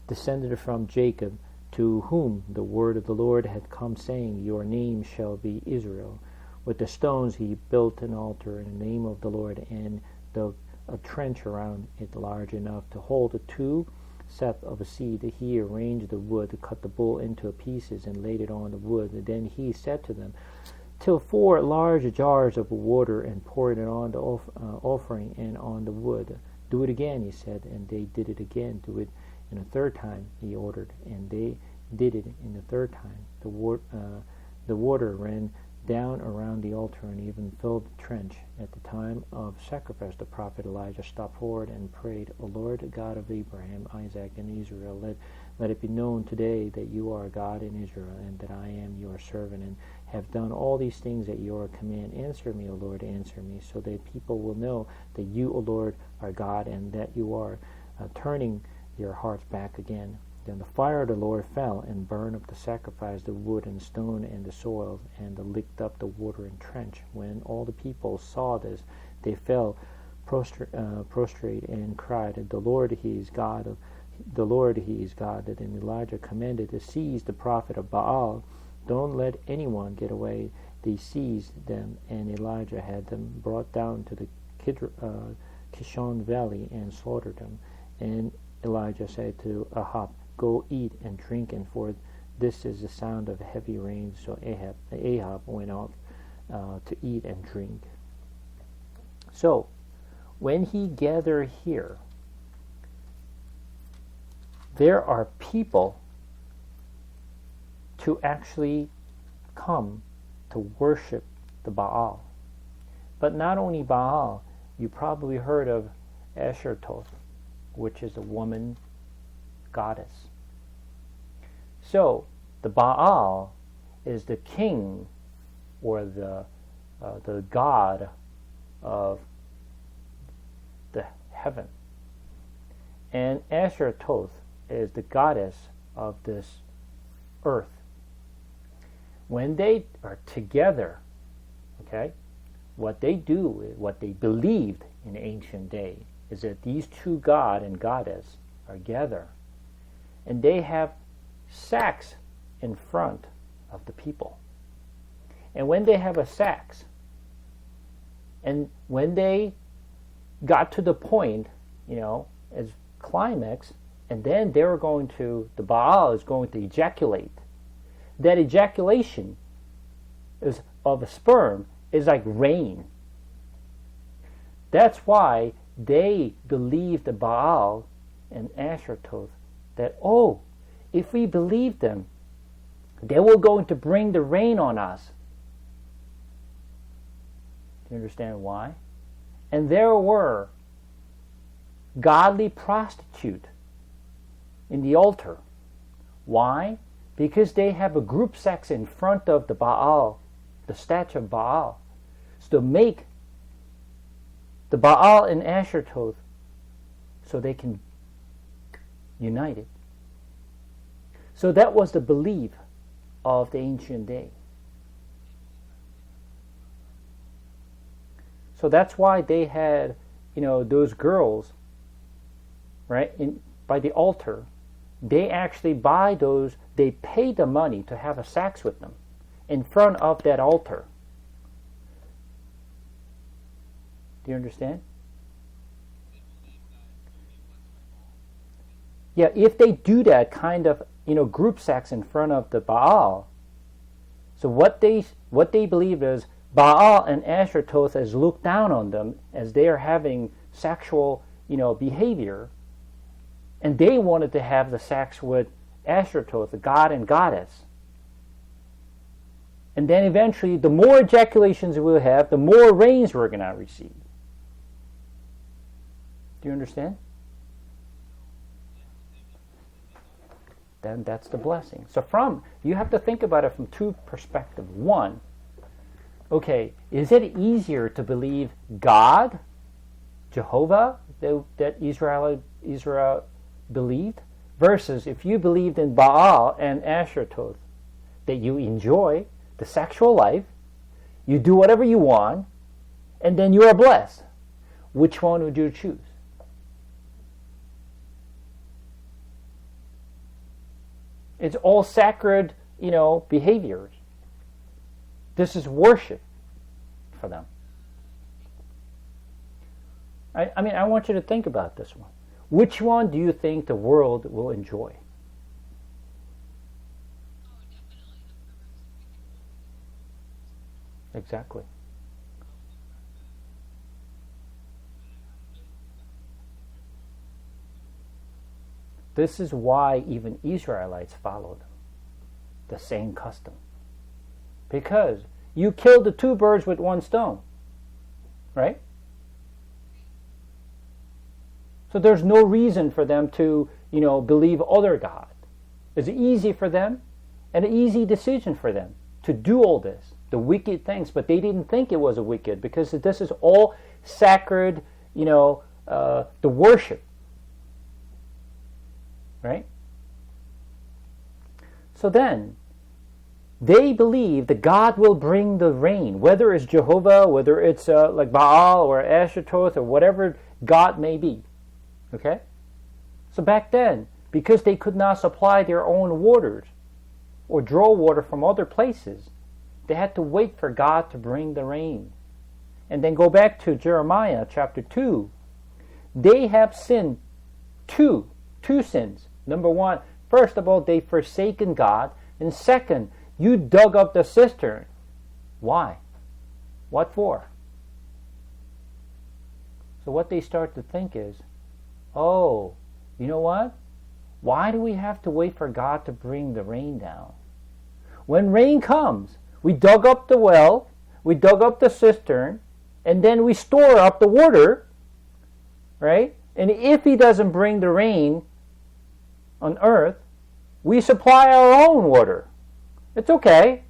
descended from Jacob, to whom the word of the Lord had come, saying, "Your name shall be Israel." With the stones he built an altar in the name of the Lord, and a trench around it large enough to hold the 2 seth of a seed. He arranged the wood, cut the bull into pieces, and laid it on the wood. Then he said to them, "Till 4 large jars of water, and poured it on the offering and on the wood." "Do it again," he said, and they did it again. "Do it in a 3rd time," he ordered, and they did it in the 3rd time. The water ran down around the altar and even filled the trench. At the time of sacrifice, the prophet Elijah stopped forward and prayed, "O Lord God of Abraham, Isaac, and Israel, let it be known today that you are God in Israel, and that I am your servant, and have done all these things at your command. Answer me, O Lord, answer me, so that people will know that you, O Lord, are God, and that you are turning your hearts back again." Then the fire of the Lord fell and burned up the sacrifice, the wood and stone and the soil, and licked up the water and trench. When all the people saw this, they fell prostrate and cried, "The Lord, He is God! The Lord, He is God!" Then Elijah commanded to seize the prophet of Baal. "Don't let anyone get away." They seized them, and Elijah had them brought down to the Kishon Valley and slaughtered them. And Elijah said to Ahab, "Go eat and drink, and for this is the sound of heavy rain." So Ahab went off to eat and drink. So, when he gathered here, there are people to actually come to worship the Baal. But not only Baal, you probably heard of Ashtaroth, which is a woman goddess. So the Baal is the king, or the god of the heaven, and Ashtaroth is the goddess of this earth. When they are together, okay, what they do, what they believed in ancient day, is that these 2 god and goddess are together, and they have sex in front of the people. And when they have a sex, and when they got to the point, as climax, and then the Baal is going to ejaculate. That ejaculation of a sperm is like rain. That's why they believe the Baal and Ashtaroth, that, if we believe them, they will going to bring the rain on us. Do you understand why? And there were godly prostitutes in the altar. Why? Because they have a group sex in front of the Baal, the statue of Baal. So to make the Baal and Ashtaroth so they can unite it. So that was the belief of the ancient day. So that's why they had, those girls, right, by the altar. They actually they pay the money to have a sex with them in front of that altar. Do you understand? Yeah, if they do that kind of, group sex in front of the Baal, so what they believe is Baal and Ashtaroth has looked down on them as they are having sexual, behavior, And they wanted to have the sex with Ashtaroth, the god and goddess. And then eventually, the more ejaculations we'll have, the more rains we're going to receive. Do you understand? Then that's the blessing. So you have to think about it from two perspectives. One, okay, is it easier to believe God, Jehovah, that Israel believed, versus if you believed in Baal and Ashtaroth, that you enjoy the sexual life, you do whatever you want, and then you are blessed? Which one would you choose? It's all sacred, behaviors. This is worship for them. I want you to think about this one. Which one do you think the world will enjoy? Exactly. This is why even Israelites followed the same custom. Because you killed the two birds with one stone. Right? So there's no reason for them to, believe other God. It's easy for them and an easy decision for them to do all this, the wicked things, but they didn't think it was a wicked because this is all sacred, the worship. Right? So then, they believe that God will bring the rain, whether it's Jehovah, whether it's like Baal or Ashtaroth or whatever God may be. Okay? So back then, because they could not supply their own waters or draw water from other places, they had to wait for God to bring the rain. And then go back to Jeremiah chapter 2. They have sinned two sins. Number one, first of all, they forsaken God. And second, you dug up the cistern. Why? What for? So what they start to think is, oh, you know what? Why do we have to wait for God to bring the rain down? When rain comes, we dug up the well, we dug up the cistern, and then we store up the water, right? And if He doesn't bring the rain on earth, we supply our own water. It's okay.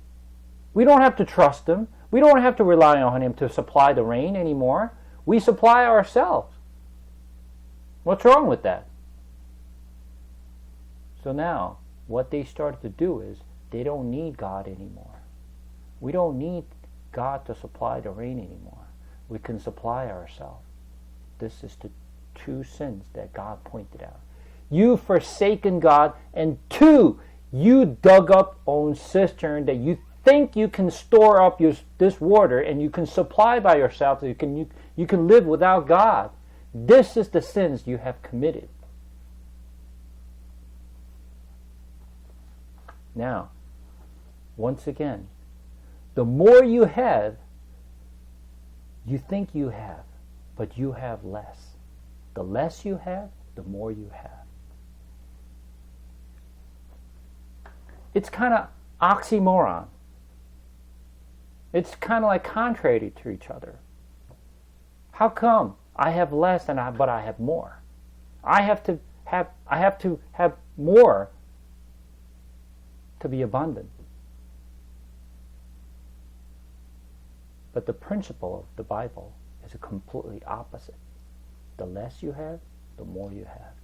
We don't have to trust Him. We don't have to rely on Him to supply the rain anymore. We supply ourselves. What's wrong with that? So now, what they started to do is, they don't need God anymore. We don't need God to supply the rain anymore. We can supply ourselves. This is the two sins that God pointed out. You've forsaken God, and two, you dug up own cistern that you think you can store up this water and you can supply by yourself. You can live without God. This is the sins you have committed. Now, once again, the more you have, you think you have, but you have less. The less you have, the more you have. It's kind of oxymoron. It's kind of like contrary to each other. How come I have less but I have more? I have to have more to be abundant. But the principle of the Bible is a completely opposite. The less you have, the more you have.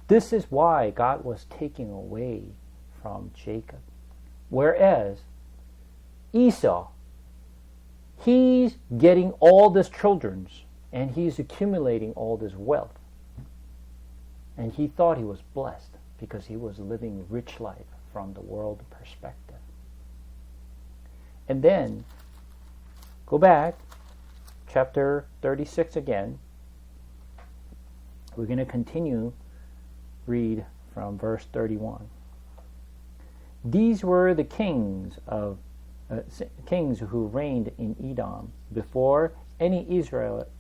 This is why God was taking away from Jacob. Whereas Esau, he's getting all these children and he's accumulating all this wealth. And he thought he was blessed because he was living rich life from the world perspective. And then, go back, chapter 36 again. We're going to continue, read from verse 31. These were the kings who reigned in Edom before any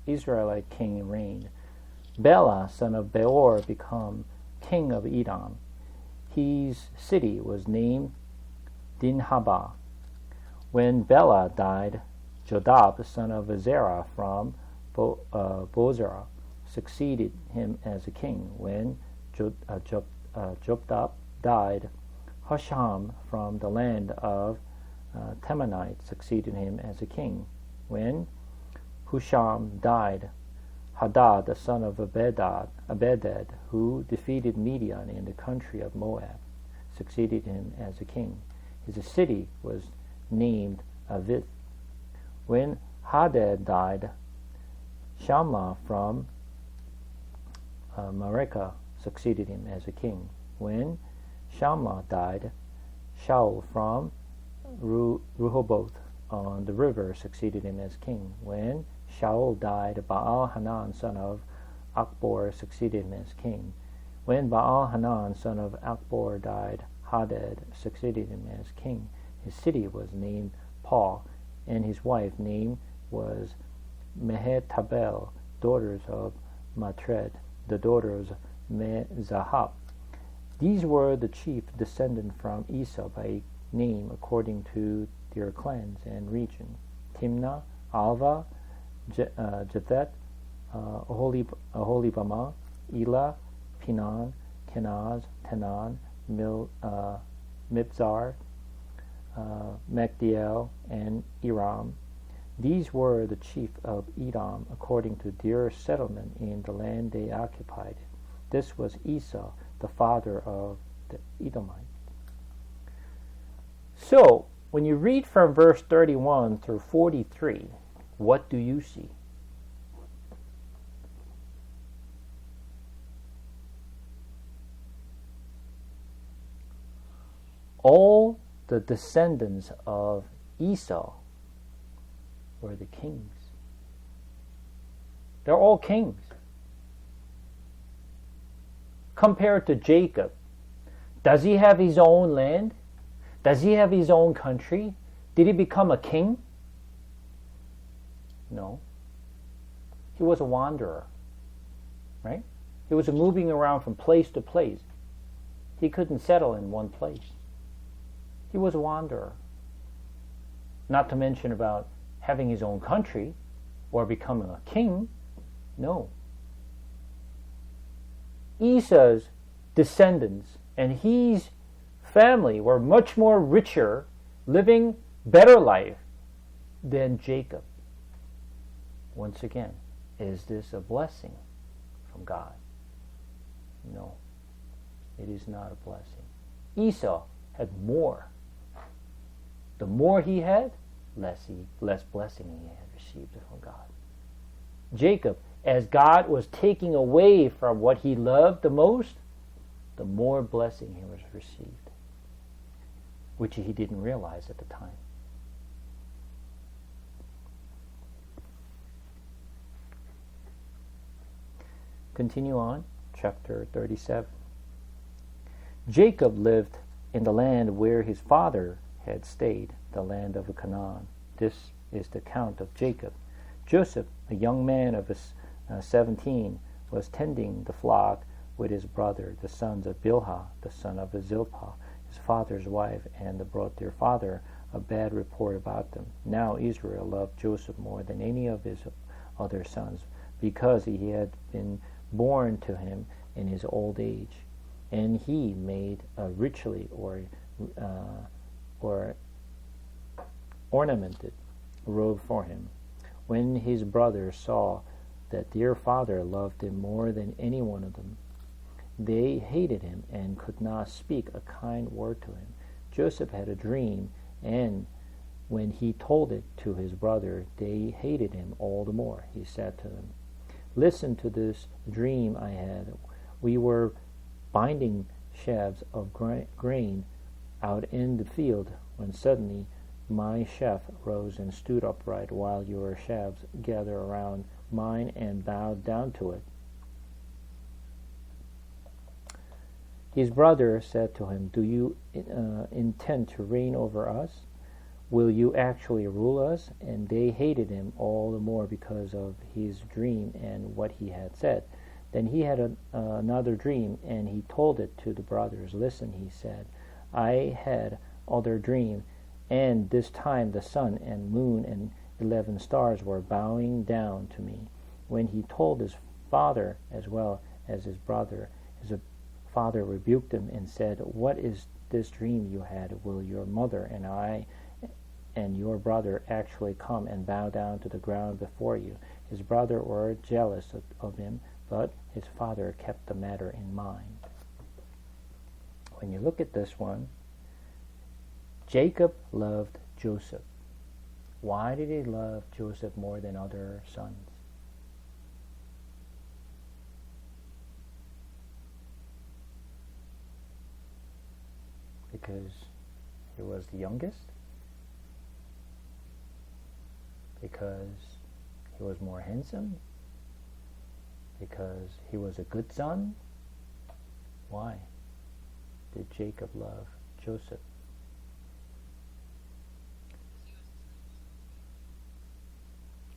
Israelite king reigned. Bela, son of Beor, became king of Edom. His city was named Dinhabah. When Bela died, Jodab, son of Zerah from Bozrah, succeeded him as a king. When Jobab died, Husham from the land of Temanite succeeded him as a king. When Husham died, Hadad, the son of Abedad, who defeated Midian in the country of Moab, succeeded him as a king. His city was named Avith. When Hadad died, Shammah from Marekah succeeded him as a king. When Shammah died, Shaul from Rehoboth on the river succeeded him as king. When Shaul died, Baal-Hanan, son of Akbor, succeeded him as king. When Baal-Hanan, son of Akbor, died, Hadad succeeded him as king. His city was named Paul, and his wife name was Mehetabel, daughters of Matred, the daughters of Mezahab. These were the chief descendants from Esau by name according to their clans and region: Timnah, Alva, Jethet, Aholibamah, Elah, Pinan, Kenaz, Tenan, Mibzar, Magdiel, and Iram. These were the chief of Edom according to their settlement in the land they occupied. This was Esau, the father of the Edomites. So, when you read from verse 31 through 43, what do you see? All the descendants of Esau were the kings. They're all kings. Compared to Jacob, does he have his own land? Does he have his own country? Did he become a king? No. He was a wanderer, right? He was moving around from place to place. He couldn't settle in one place. He was a wanderer. Not to mention about having his own country or becoming a king. No. Esau's descendants and his family were much more richer, living better life than Jacob. Once again, is this a blessing from God? No, it is not a blessing. Esau had more. The more he had, less blessing he had received from God. Jacob, as God was taking away from what he loved the most, the more blessing he was received, which he didn't realize at the time. Continue on, chapter 37. Jacob lived in the land where his father had stayed, the land of Canaan. This is the account of Jacob. Joseph, a young man of 17, was tending the flock with his brother, the sons of Bilhah, the son of Zilpah, his father's wife, and brought their father a bad report about them. Now Israel loved Joseph more than any of his other sons, because he had been born to him in his old age, and he made a richly or ornamented robe for him. When his brothers saw that their father loved him more than any one of them, they hated him and could not speak a kind word to him. Joseph had a dream, and when he told it to his brother, they hated him all the more. He said to them, "Listen to this dream I had. We were binding sheaves of grain out in the field, when suddenly my sheaf rose and stood upright, while your sheaves gathered around mine and bowed down to it." His brother said to him, "Do you intend to reign over us? Will you actually rule us?" And they hated him all the more because of his dream and what he had said. Then he had another dream, and he told it to the brothers. Listen, he said, I had other dream, and this time the sun and moon and 11 stars were bowing down to me. When he told his father as well as his brother, his father rebuked him and said, What is this dream you had? Will your mother and I and your brother actually come and bow down to the ground before you? His brother were jealous of him, but his father kept the matter in mind. When you look at this one, Jacob loved Joseph. Why did he love Joseph more than other sons? Because he was the youngest? Because he was more handsome? Because he was a good son? Why did Jacob love Joseph?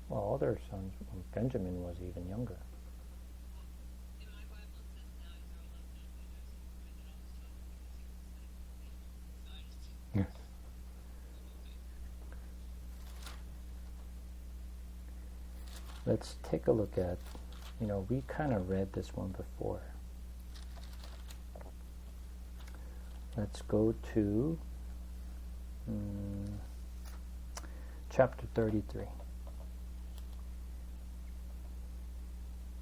Well, other sons, Benjamin was even younger. Let's take a look at, we kind of read this one before. Let's go to chapter 33.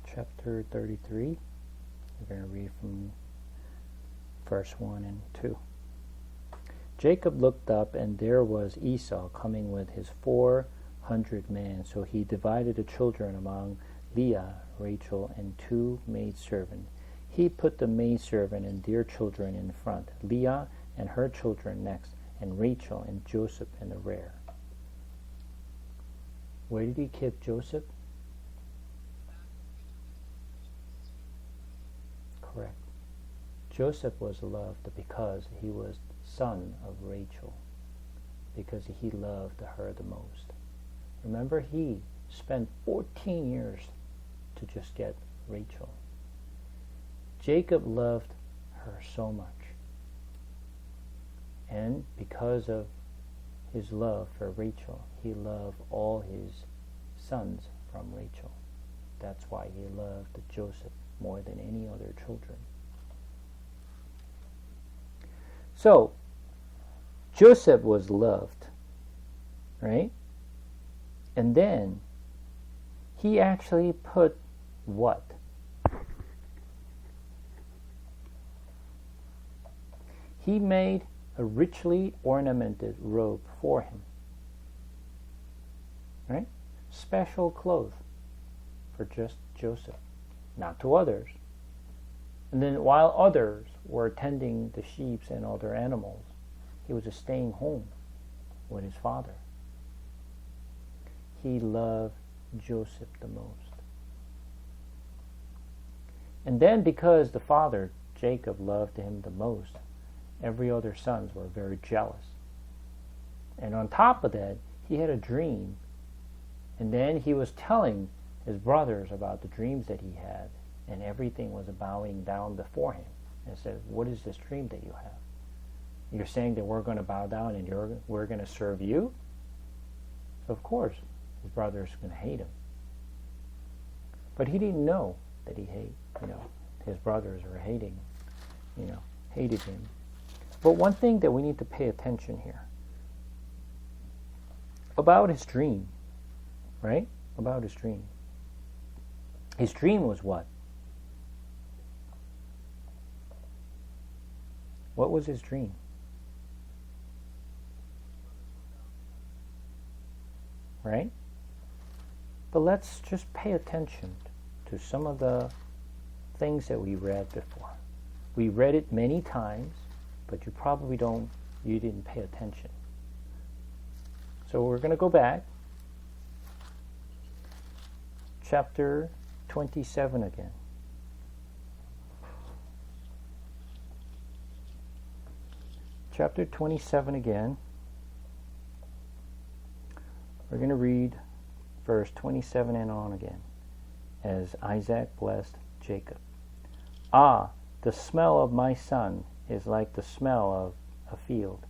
Chapter 33, we're going to read from verse 1 and 2. Jacob looked up, and there was Esau coming with his 400 men. So he divided the children among Leah, Rachel, and 2 maidservants. He put the maidservant and their children in front, Leah and her children next, and Rachel and Joseph in the rear. Where did he keep Joseph? Correct. Joseph was loved because he was son of Rachel, because he loved her the most. Remember, he spent 14 years to just get Rachel. Jacob loved her so much. And because of his love for Rachel, he loved all his sons from Rachel. That's why he loved Joseph more than any other children. So, Joseph was loved, right? And then, he actually put what? He made a richly ornamented robe for him, right? Special clothes for just Joseph, not to others. And then while others were tending the sheep and other animals, he was just staying home with his father. He loved Joseph the most. And then because the father, Jacob, loved him the most, every other sons were very jealous. And on top of that, he had a dream. And then he was telling his brothers about the dreams that he had. And everything was bowing down before him. And said, what is this dream that you have? You're saying that we're going to bow down and we're going to serve you? So of course, his brothers are going to hate him. But he didn't know that his brothers were hated him. But one thing that we need to pay attention here, about his dream, right? About his dream. His dream was what? What was his dream? Right? But let's just pay attention to some of the things that we read before. We read it many times, but you didn't pay attention. So we're going to go back. Chapter 27 again. Chapter 27 again. We're going to read verse 27 and on again. As Isaac blessed Jacob. Ah, the smell of my son is like the smell of a field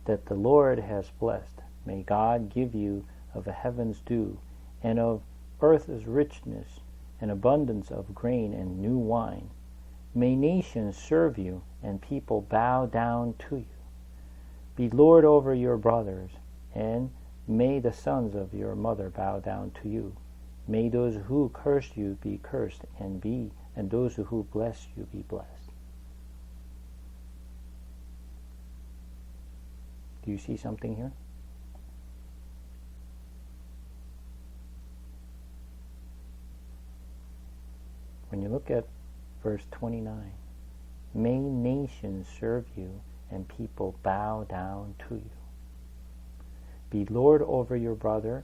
that the Lord has blessed. May God give you of the heaven's dew, and of earth's richness, an abundance of grain and new wine. May nations serve you, and people bow down to you. Be Lord over your brothers, and may the sons of your mother bow down to you. May those who curse you be cursed, and those who bless you be blessed. Do you see something here? When you look at verse 29, may nations serve you and people bow down to you. Be Lord over your brother,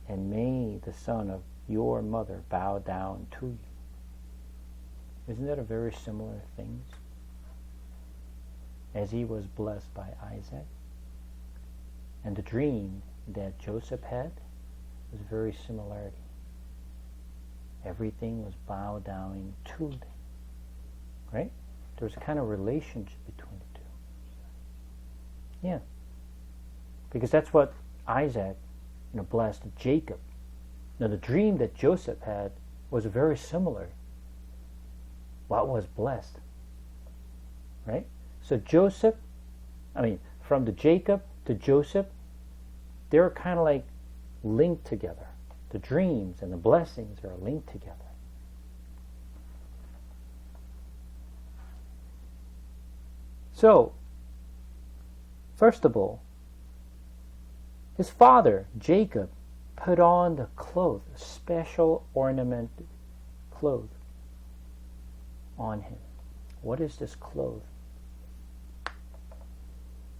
and may the son of your mother bow down to you. Isn't that a very similar thing? As he was blessed by Isaac. And the dream that Joseph had was very similarity. Everything was bowed down to them. Right? There's a kind of relationship between the two. Yeah. Because that's what Isaac, blessed Jacob. Now the dream that Joseph had was very similar. What was blessed? Right? So from the Jacob to Joseph, they're kind of like linked together. The dreams and the blessings are linked together. So, first of all, his father, Jacob, put on the cloth, a special ornamented cloth on him. What is this cloth?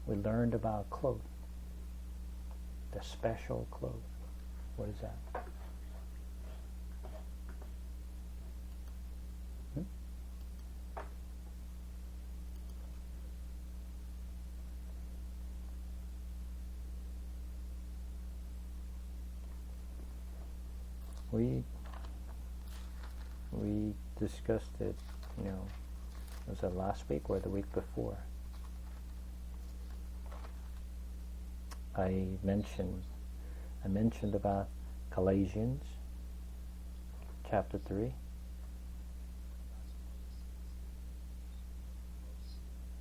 We learned about cloth. The special cloth. What is that? We discussed it, was it last week or the week before? I mentioned about Galatians chapter 3.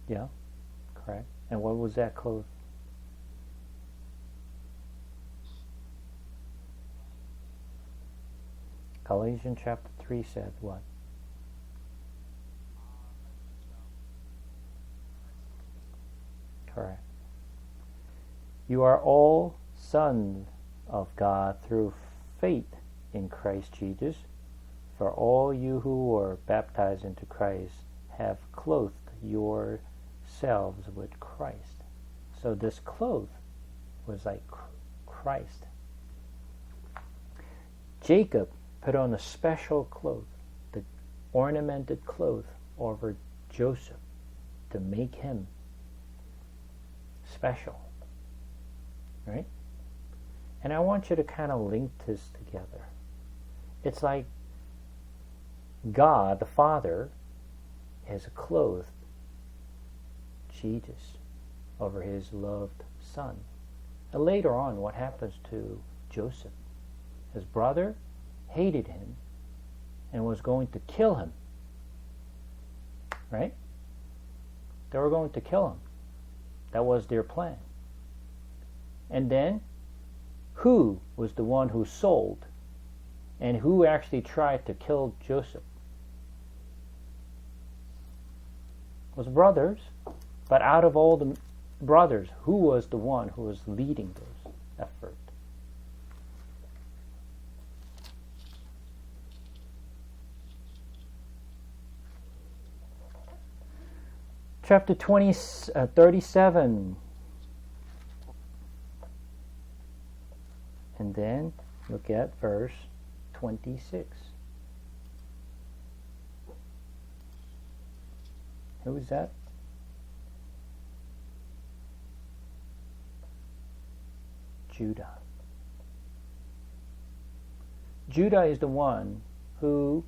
Yeah, correct. And what was that cloth? Galatians chapter 3 said what? Correct. You are all sons of God through faith in Christ Jesus. For all you who are baptized into Christ have clothed yourselves with Christ. So this cloth was like Christ. Jacob put on a special cloth, the ornamented cloth over Joseph to make him special. Right? And I want you to kind of link this together. It's like God, the Father, has clothed Jesus over his loved Son. And later on, what happens to Joseph? His brother hated him and was going to kill him. Right? They were going to kill him. That was their plan. And then, who was the one who sold and who actually tried to kill Joseph? It was brothers. But out of all the brothers, who was the one who was leading those efforts? Chapter 37. And then look at verse 26. Who is that? Judah. Judah is the one who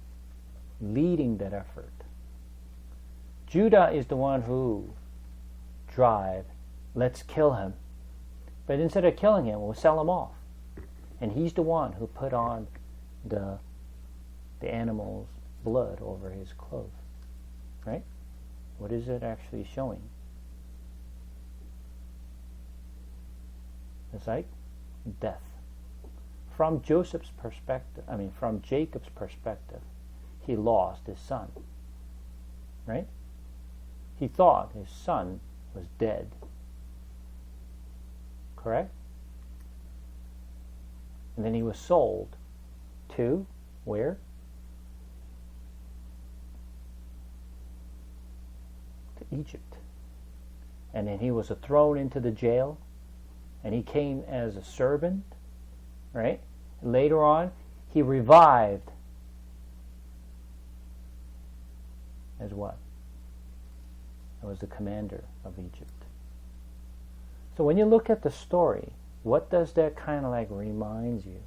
leading that effort. Judah is the one who drive, let's kill him. But instead of killing him, we'll sell him off. And he's the one who put on the animal's blood over his clothes. Right? What is it actually showing? It's like death. From Jacob's perspective, he lost his son. Right? He thought his son was dead. Correct? And then he was sold to where? To Egypt. And then he was thrown into the jail, and he came as a servant, right? And later on, he revived as what? He was the commander of Egypt. So when you look at the story, what does that kind of like remind you?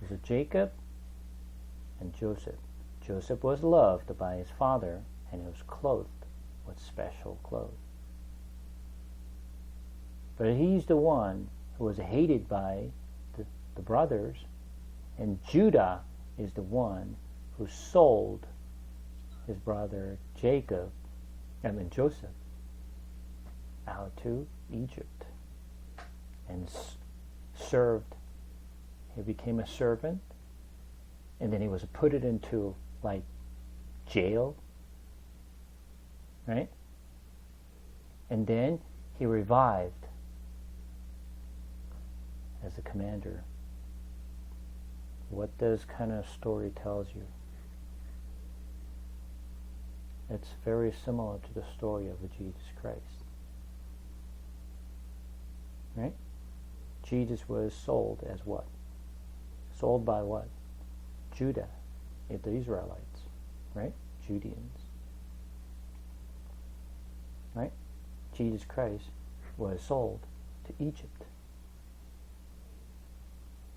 It was Jacob and Joseph. Joseph was loved by his father, and he was clothed with special clothes. But he's the one who was hated by the brothers, and Judah is the one who sold his brother Joseph, out to Egypt and served. He became a servant, and then he was put into like jail, right? And then he revived as a commander. What this kind of story tells you? It's very similar to the story of Jesus Christ. Right? Jesus was sold as what? Sold by what? Judah, the Israelites, right? Judeans. Right? Jesus Christ was sold to Egypt.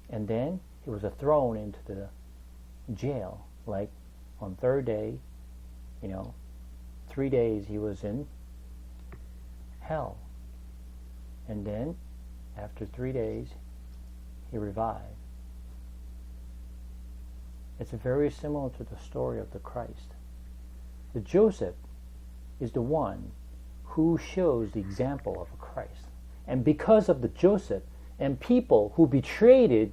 And then he was thrown into the jail, like on third day, 3 days he was in hell. And then, after 3 days, he revived. It's very similar to the story of the Christ. The Joseph is the one who shows the example of a Christ. And because of the Joseph and people who betrayed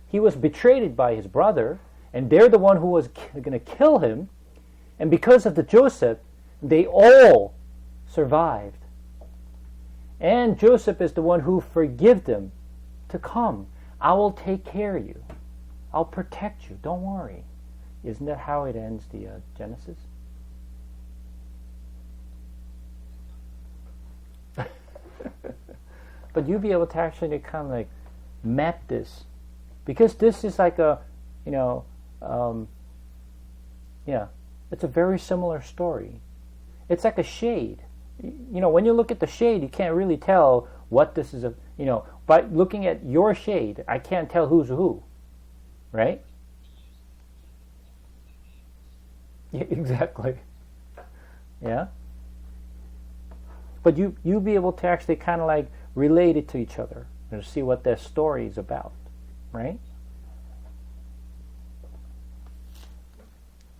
he was betrayed by his brother, and they're the one who was going to kill him. And because of the Joseph, they all survived. And Joseph is the one who forgave them to come. I will take care of you. I'll protect you. Don't worry. Isn't that how it ends the Genesis? But you'll be able to actually kind of like map this. Because this is like a, it's a very similar story. It's like a shade. When you look at the shade, you can't really tell what this is. By looking at your shade, I can't tell who's who, right? Yeah, exactly. Yeah. But you'll be able to actually kind of like relate it to each other and see what their story is about, right?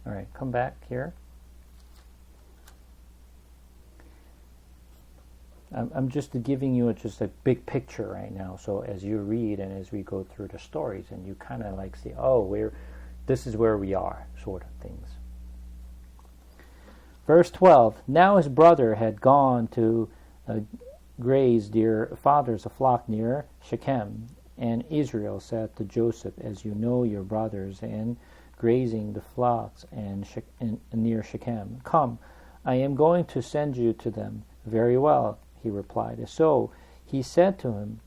All right, come back here. I'm just giving you just a big picture right now. So as you read and as we go through the stories, and you kind of like see, this is where we are, sort of things. Verse 12. Now his brother had gone to graze their father's flock near Shechem, and Israel said to Joseph, "As you know your brothers and grazing the flocks and near Shechem. Come, I am going to send you to them." "Very well," he replied. So he said to him,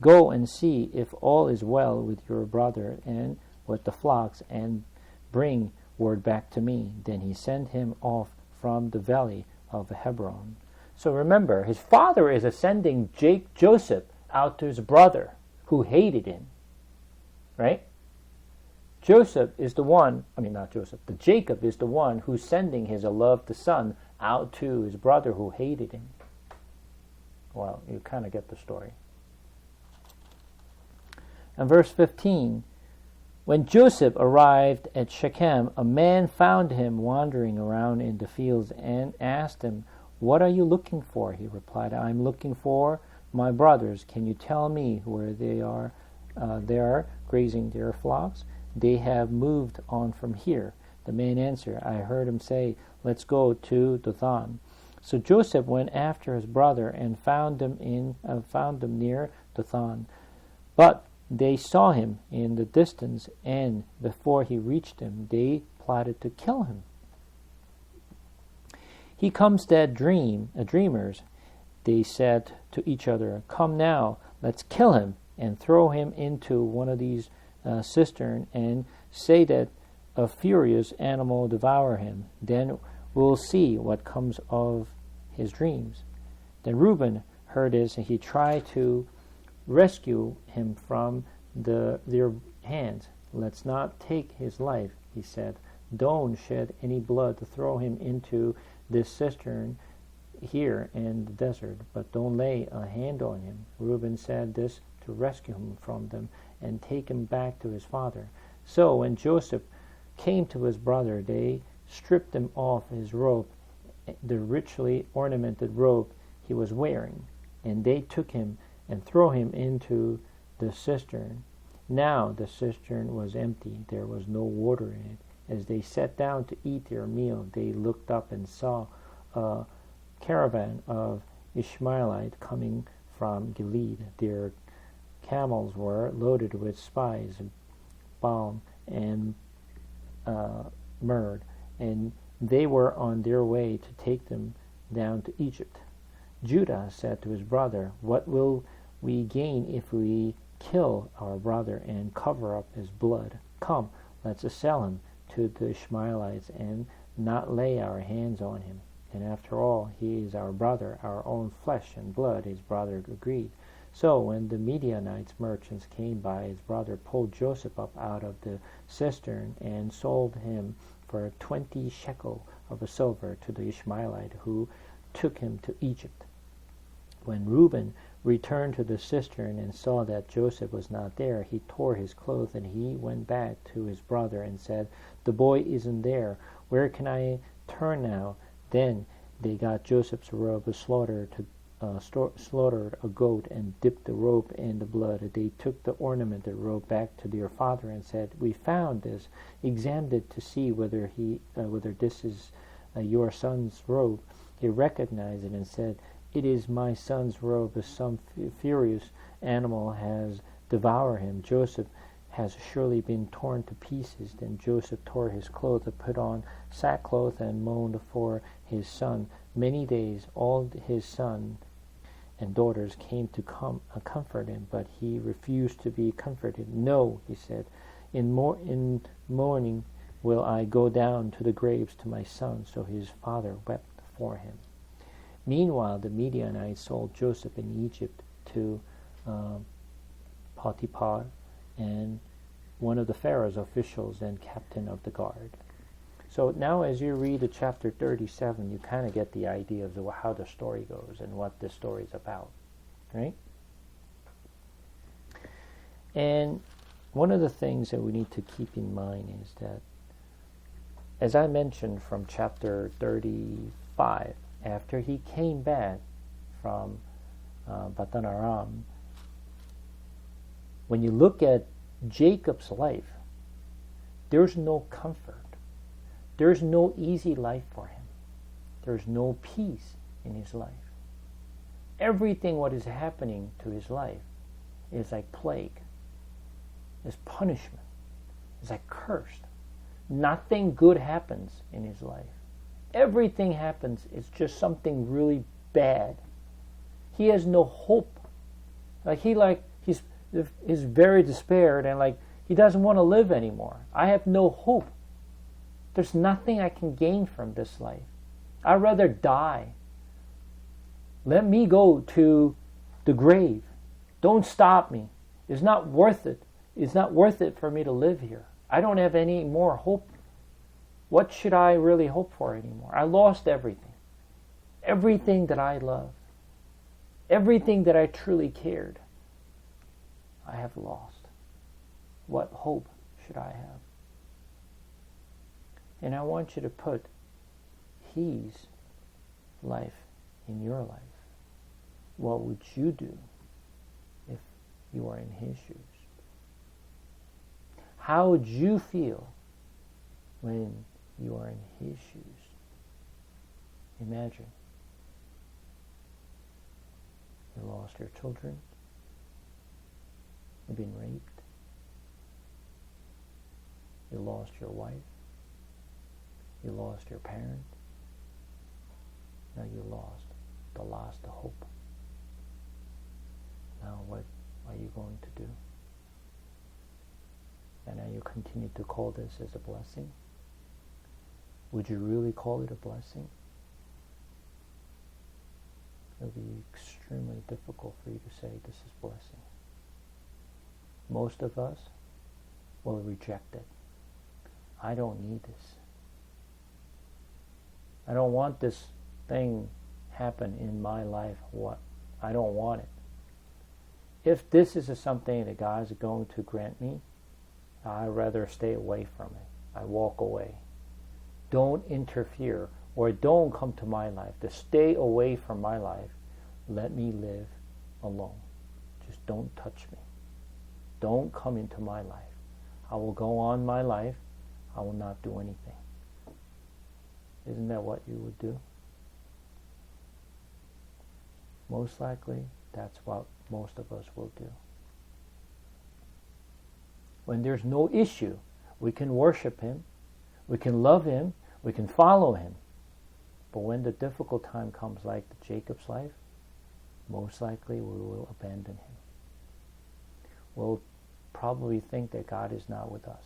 "Go and see if all is well with your brother and with the flocks, and bring word back to me." Then he sent him off from the valley of Hebron. So remember, his father is sending Joseph out to his brother who hated him. Right? Jacob is the one who's sending his beloved son out to his brother who hated him. Well, you kind of get the story. And verse 15, when Joseph arrived at Shechem, a man found him wandering around in the fields and asked him, "What are you looking for?" He replied, "I'm looking for my brothers. Can you tell me where they are? They are grazing their flocks. They have moved on from here." The man answered, "I heard him say, 'Let's go to Dothan.'" So Joseph went after his brother and found them near Dothan. But they saw him in the distance, and before he reached them, they plotted to kill him. "He comes that dreamers," they said to each other. "Come now, let's kill him and throw him into one of these cisterns and say that a furious animal devour him. Then we'll see what comes of his dreams." Then Reuben heard this, and he tried to rescue him from their hands. "Let's not take his life," he said. "Don't shed any blood to throw him into this cistern here in the desert, but don't lay a hand on him." Reuben said this to rescue him from them and take him back to his father. So when Joseph came to his brother, they stripped him off his robe, the richly ornamented robe he was wearing, and they took him and threw him into the cistern. Now the cistern was empty, there was no water in it. As they sat down to eat their meal, they looked up and saw a caravan of Ishmaelites coming from Gilead. Their camels were loaded with spices, balm, and myrrh, and they were on their way to take them down to Egypt. Judah said to his brother, "What will we gain if we kill our brother and cover up his blood? Come, let's sell him to the Ishmaelites and not lay our hands on him. And after all, he is our brother, our own flesh and blood." His brother agreed. So when the Midianites merchants came by, his brother pulled Joseph up out of the cistern and sold him for 20 shekel of silver to the Ishmaelite, who took him to Egypt. When Reuben returned to the cistern and saw that Joseph was not there, he tore his clothes, and he went back to his brother and said, "The boy isn't there. Where can I turn now?" Then they got Joseph's robe, slaughtered a goat, and dipped the robe in the blood. They took the ornamented robe back to their father and said, "We found this, examined it to see whether this is your son's robe." He recognized it and said, "It is my son's robe. Some furious animal has devoured him. Joseph has surely been torn to pieces." Then Joseph tore his clothes, put on sackcloth, and mourned for his son. Many days all his son and daughters came to comfort him, but he refused to be comforted. "No," he said, in mourning will I go down to the graves to my son." So his father wept for him. Meanwhile, the Midianites sold Joseph in Egypt to Potiphar, and one of the Pharaoh's officials and captain of the guard. So now as you read the chapter 37, you kind of get the idea of how the story goes and what this story is about, right? And one of the things that we need to keep in mind is that, as I mentioned from chapter 35, after he came back from Padan Aram, when you look at Jacob's life, there's no comfort. There's no easy life for him. There's no peace in his life. Everything what is happening to his life is like plague, is punishment, is like cursed. Nothing good happens in his life. Everything happens, it's just something really bad. He has no hope. He's very despaired, and he doesn't want to live anymore. I have no hope. There's nothing I can gain from this life. I'd rather die. Let me go to the grave. Don't stop me. It's not worth it. It's not worth it for me to live here. I don't have any more hope. What should I really hope for anymore? I lost everything. Everything that I loved. Everything that I truly cared. I have lost. What hope should I have? And I want you to put His life in your life. What would you do if you are in His shoes? How would you feel when you are in His shoes? Imagine. You lost your children. You've been raped. You lost your wife. You lost your parent. Now you lost the hope. Now what are you going to do? And now you continue to call this as a blessing? Would you really call it a blessing? It'll be extremely difficult for you to say this is blessing. Most of us will reject it. I don't need this. I don't want this thing happen in my life. What? I don't want it. If this is something that God is going to grant me, I'd rather stay away from it. I walk away. Don't interfere or don't come to my life. To stay away from my life, let me live alone. Just don't touch me. Don't come into my life. I will go on my life. I will not do anything. Isn't that what you would do? Most likely, that's what most of us will do. When there's no issue, we can worship Him, we can love Him, we can follow Him. But when the difficult time comes, like Jacob's life, most likely we will abandon Him. We'll probably think that God is not with us.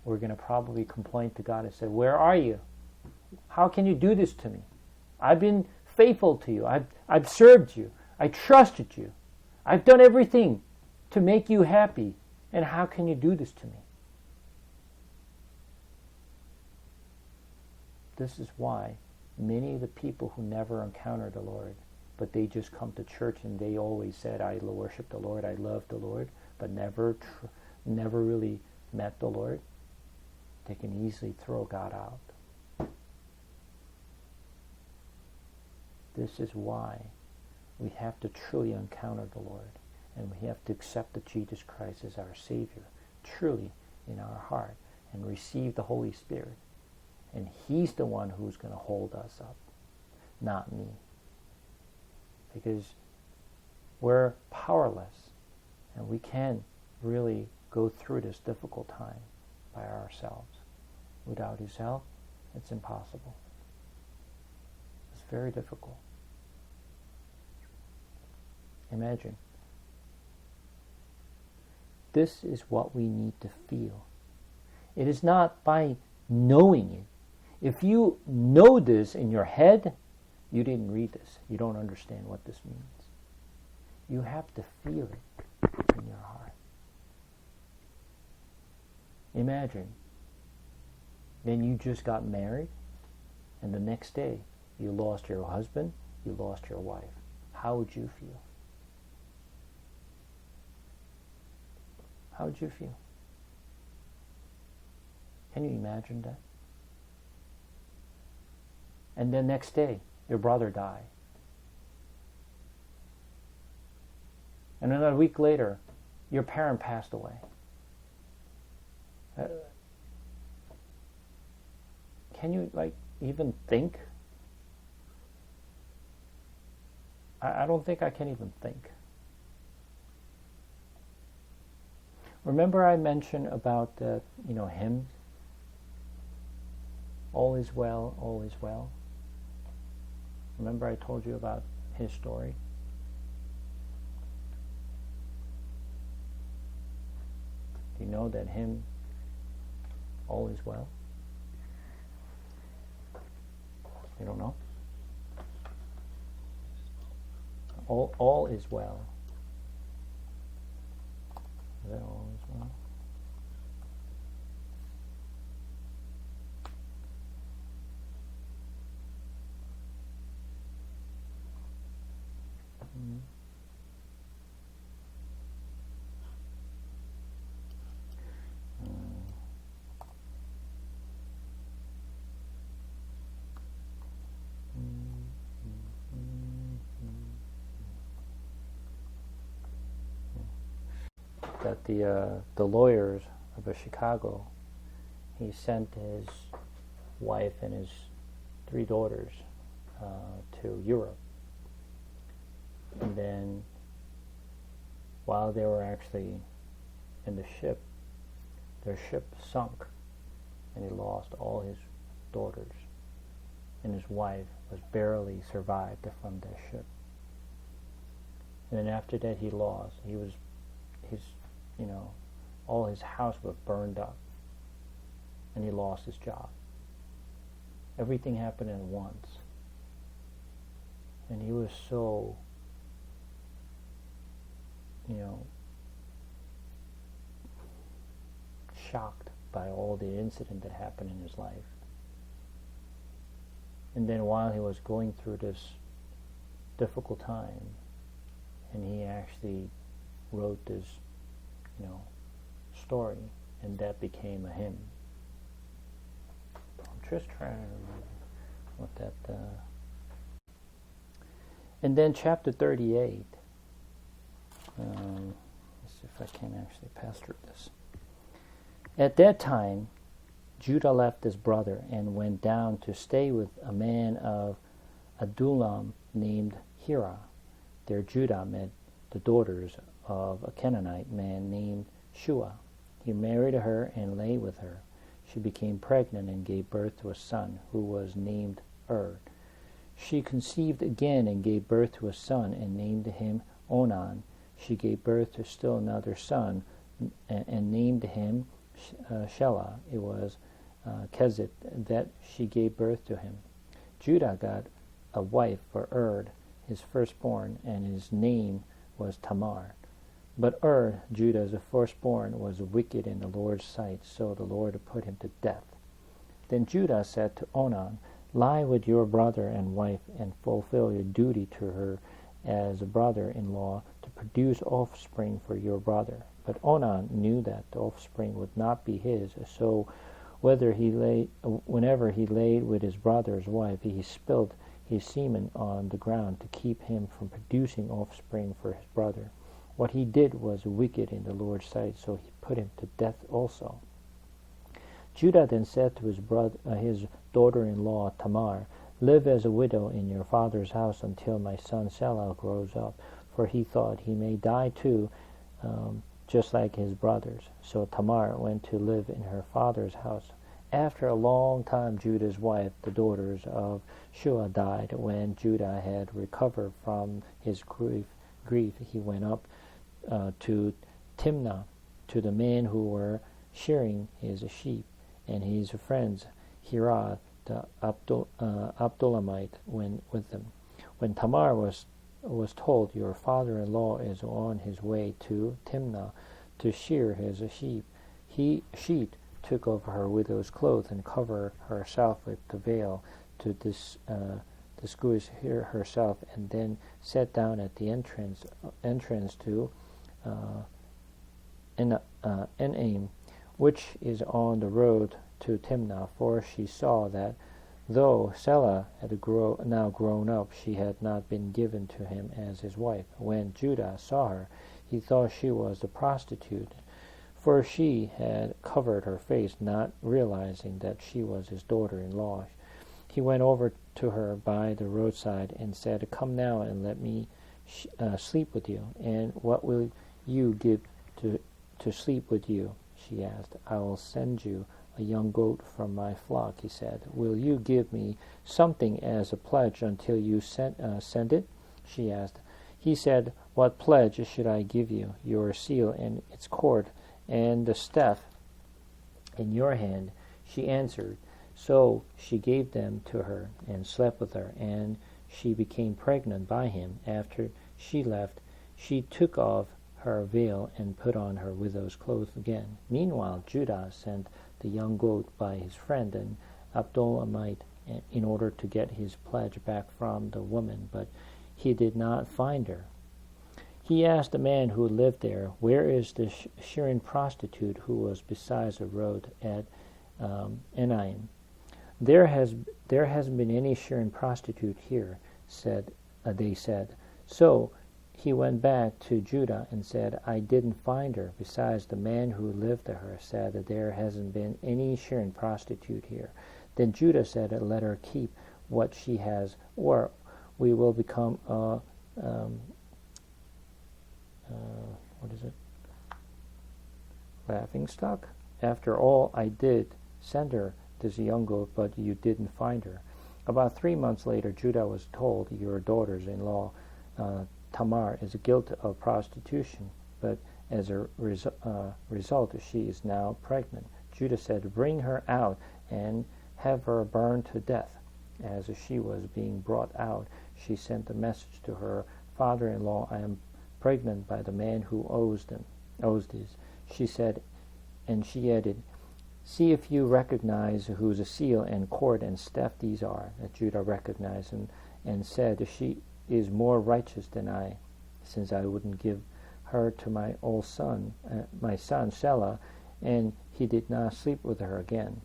We're going to probably complain to God and say, where are you? How can you do this to me? I've been faithful to you. I've served you. I trusted you. I've done everything to make you happy. And how can you do this to me? This is why many of the people who never encountered the Lord, but they just come to church and they always said, I worship the Lord, I love the Lord, but never really met the Lord, they can easily throw God out. This is why we have to truly encounter the Lord, and we have to accept that Jesus Christ as our Savior, truly in our heart, and receive the Holy Spirit. And He's the one who's going to hold us up, not me. Because we're powerless, and we can't really go through this difficult time by ourselves. Without His help, it's impossible. It's very difficult. Imagine. This is what we need to feel. It is not by knowing it. If you know this in your head, you didn't read this. You don't understand what this means. You have to feel it in your heart. Imagine. Then you just got married, and the next day you lost your husband, you lost your wife. How would you feel? How would you feel? Can you imagine that? And the next day, your brother died. And then a week later, your parent passed away. Can you, even think? I don't think I can even think. Remember I mentioned about the, hymns? All is well, all is well. Remember I told you about his story? Do you know that hymn, all is well? You don't know? All is well. that all as well? That the lawyers of Chicago, he sent his wife and his 3 daughters to Europe, and then while they were actually in the ship, their ship sunk, and he lost all his daughters, and his wife was barely survived from their ship. And then after that, his all his house was burned up, and he lost his job. Everything happened at once, and he was so, shocked by all the incident that happened in his life. And then while he was going through this difficult time, and he actually wrote this story, and that became a hymn. I'm just trying to remember what that. And then chapter 38. Let's see if I can actually pass through this. At that time, Judah left his brother and went down to stay with a man of Adullam named Hira. There Judah met the daughters of a Canaanite man named Shua. He married her and lay with her. She became pregnant and gave birth to a son, who was named She conceived again and gave birth to a son and named him Onan. She gave birth to still another son and named him Shelah. It was Kezit that she gave birth to him. Judah got a wife for his firstborn, and his name was Tamar. But Judah's firstborn, was wicked in the Lord's sight, so the Lord put him to death. Then Judah said to Onan, Lie with your brother and wife, and fulfill your duty to her as a brother-in-law to produce offspring for your brother. But Onan knew that the offspring would not be his, so whenever he laid with his brother's wife, he spilled his semen on the ground to keep him from producing offspring for his brother. What he did was wicked in the Lord's sight, so he put him to death also. Judah then said to his daughter-in-law Tamar, Live as a widow in your father's house until my son Shelah grows up, for he thought he may die too, just like his brothers. So Tamar went to live in her father's house. After a long time, Judah's wife, the daughters of Shua, died. When Judah had recovered from his grief, he went up to Timnah, to the men who were shearing his sheep, and his friends Hira the Abdullamite went with them. When Tamar was told, Your father-in-law is on his way to Timnah to shear his sheep, she took off her widow's clothes and covered herself with the veil to disguise herself, and then sat down at the entrance to Enaim, which is on the road to Timnah, for she saw that though Shelah had now grown up, she had not been given to him as his wife. When Judah saw her, he thought she was a prostitute, for she had covered her face, not realizing that she was his daughter-in-law. He went over to her by the roadside and said, Come now and let me sleep with you. And what will you give to sleep with you? She asked. I will send you a young goat from my flock, he said. Will you give me something as a pledge until you send it? She asked. He said, What pledge should I give you? Your seal and its cord, and the staff in your hand. She answered. So she gave them to her and slept with her, and she became pregnant by him. After she left, she took off her veil and put on her widow's clothes again. Meanwhile, Judah sent the young goat by his friend and Abdollamite in order to get his pledge back from the woman, but he did not find her. He asked the man who lived there, "Where is the Syrian prostitute who was beside the road at Enaim?" There hasn't been any Syrian prostitute here," they said. So he went back to Judah and said, "I didn't find her. Besides, the man who lived there said that there hasn't been any Syrian prostitute here." Then Judah said, "Let her keep what she has, or we will become laughing stock. After all, I did send her this young goat, but you didn't find her." About 3 months later, Judah was told, "Your daughter-in-law Tamar is guilty of prostitution, but as a result, she is now pregnant." Judah said, "Bring her out and have her burned to death." As she was being brought out, she sent a message to her father-in-law, "I am pregnant by the man who owes this." She said, and she added, "See if you recognize whose seal and cord and staff these are." That Judah recognized and said, "She is more righteous than I, since I wouldn't give her to my son Shelah, and he did not sleep with her again."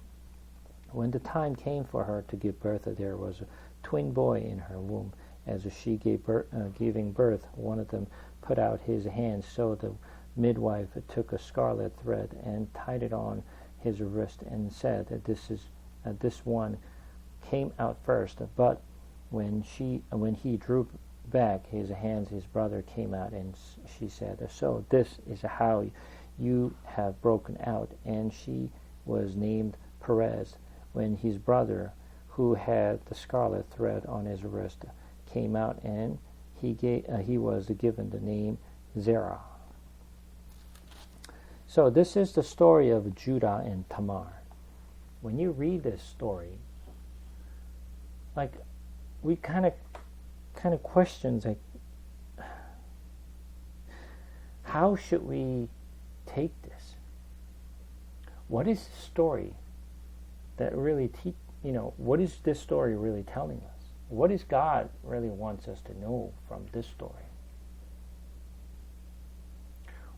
When the time came for her to give birth, there was a twin boy in her womb. As she giving birth, one of them put out his hand, so the midwife took a scarlet thread and tied it on his wrist and said that this one came out first. But when he drew back his hands, his brother came out, and she said, "So this is how you have broken out." And she was named Perez. When his brother, who had the scarlet thread on his wrist, came out, and he was given the name Zerah. So this is the story of Judah and Tamar. When you read this story, we kind of questions how should we take this? What is the story that really what is this story really telling us? What is God really wants us to know from this story?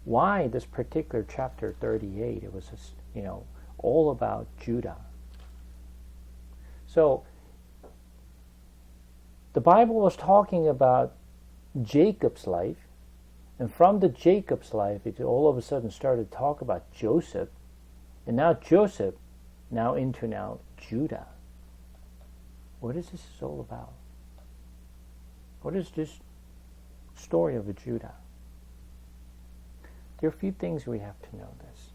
Why this particular chapter 38? It was all about Judah. So the Bible was talking about Jacob's life, and from the Jacob's life, it all of a sudden started to talk about Joseph, and now Joseph, now Judah. What is this all about? What is this story of Judah? There are a few things we have to know this.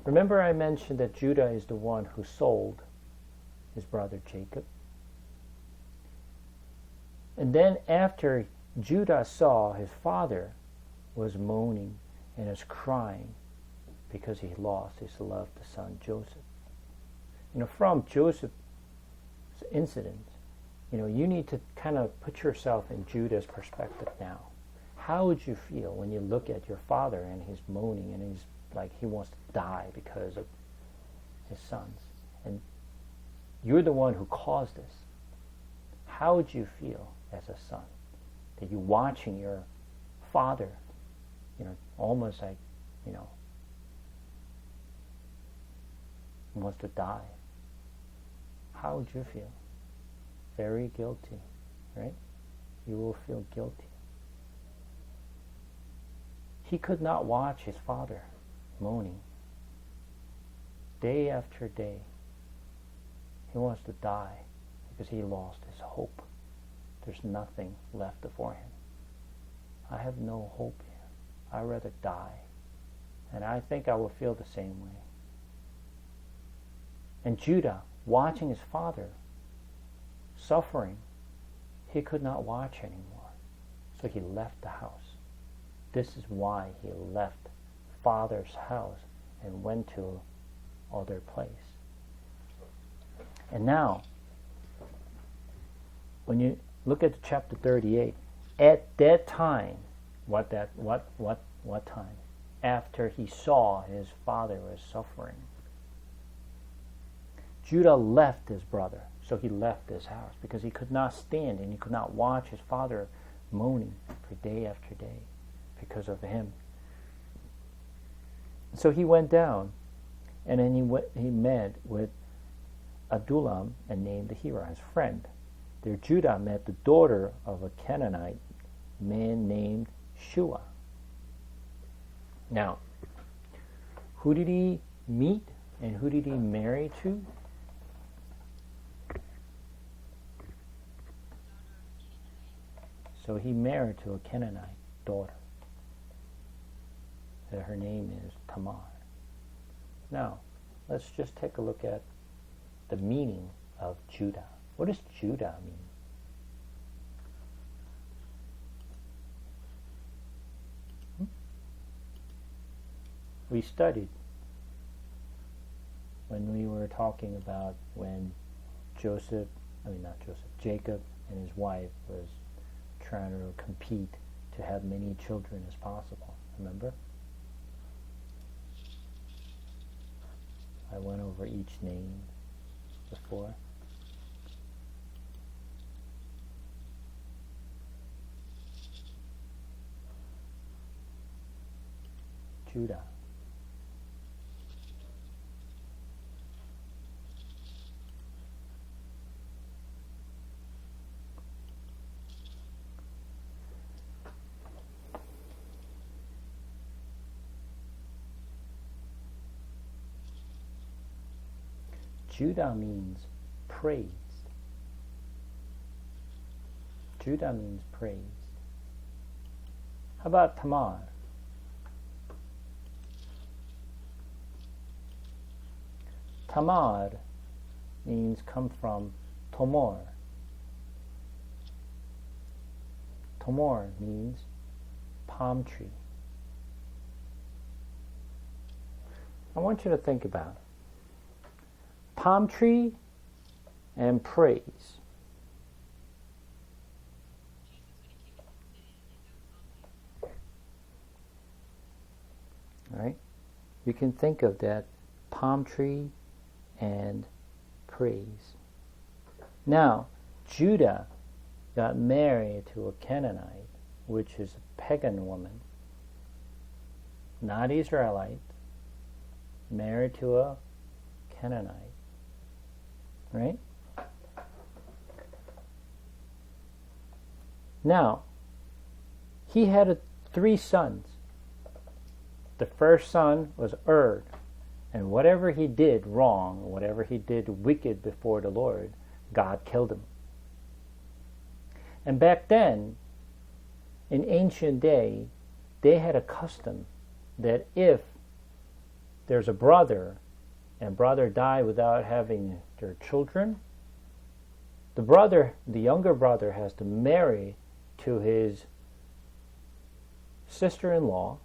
Remember I mentioned that Judah is the one who sold his brother Jacob. And then after Judah saw his father was moaning and was crying because he lost his loved son Joseph. From Joseph's incident, you need to kind of put yourself in Judah's perspective now. How would you feel when you look at your father and he's moaning and he's like he wants to die because of his sons, and you're the one who caused this? How would you feel as a son that you're watching your father, almost like, wants to die? How would you feel? Very guilty, right? You will feel guilty. He could not watch his father moaning day after day. He wants to die because he lost his hope. There's nothing left for him. I have no hope here. I'd rather die. And I think I will feel the same way. And Judah, watching his father suffering, he could not watch anymore. So he left the house. This is why he left father's house and went to other place. And now, when you look at chapter 38, at that time, What time? After he saw his father was suffering. Judah left his brother, so he left his house because he could not stand and he could not watch his father moaning for day after day because of him. So he went down, and then he met with Adullam and named the hero his friend. There Judah met the daughter of a Canaanite man named Shua. Now, who did he meet and who did he marry to? So he married to a Canaanite daughter. Her name is Tamar. Now, let's just take a look at the meaning of Judah. What does Judah mean? We studied when we were talking about when Jacob and his wife was trying to compete to have many children as possible. Remember? I went over each name before. Judah. Judah means praised. Judah means praised. How about Tamar? Tamar means come from Tomor. Tomor means palm tree. I want you to think about it. Palm tree and praise. All right? You can think of that palm tree and praise. Now, Judah got married to a Canaanite, which is a pagan woman, not Israelite, married to a Canaanite. Right? Now, he had 3 sons. The first son was and whatever he did wrong, whatever he did wicked before the Lord, God killed him. And back then, in ancient day, they had a custom that if there's a brother and brother died without having their children, the younger brother has to marry to his sister-in-law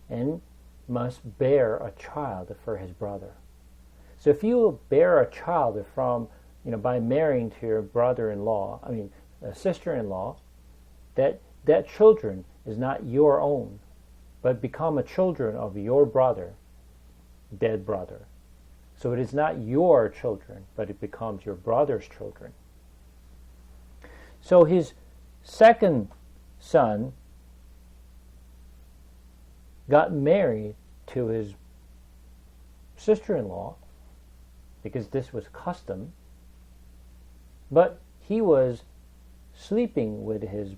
and must bear a child for his brother. So if you bear a child by marrying to your a sister-in-law, that children is not your own, but become a children of your brother, dead brother. So it is not your children, but it becomes your brother's children. So his second son got married to his sister-in-law because this was custom, but he was sleeping with his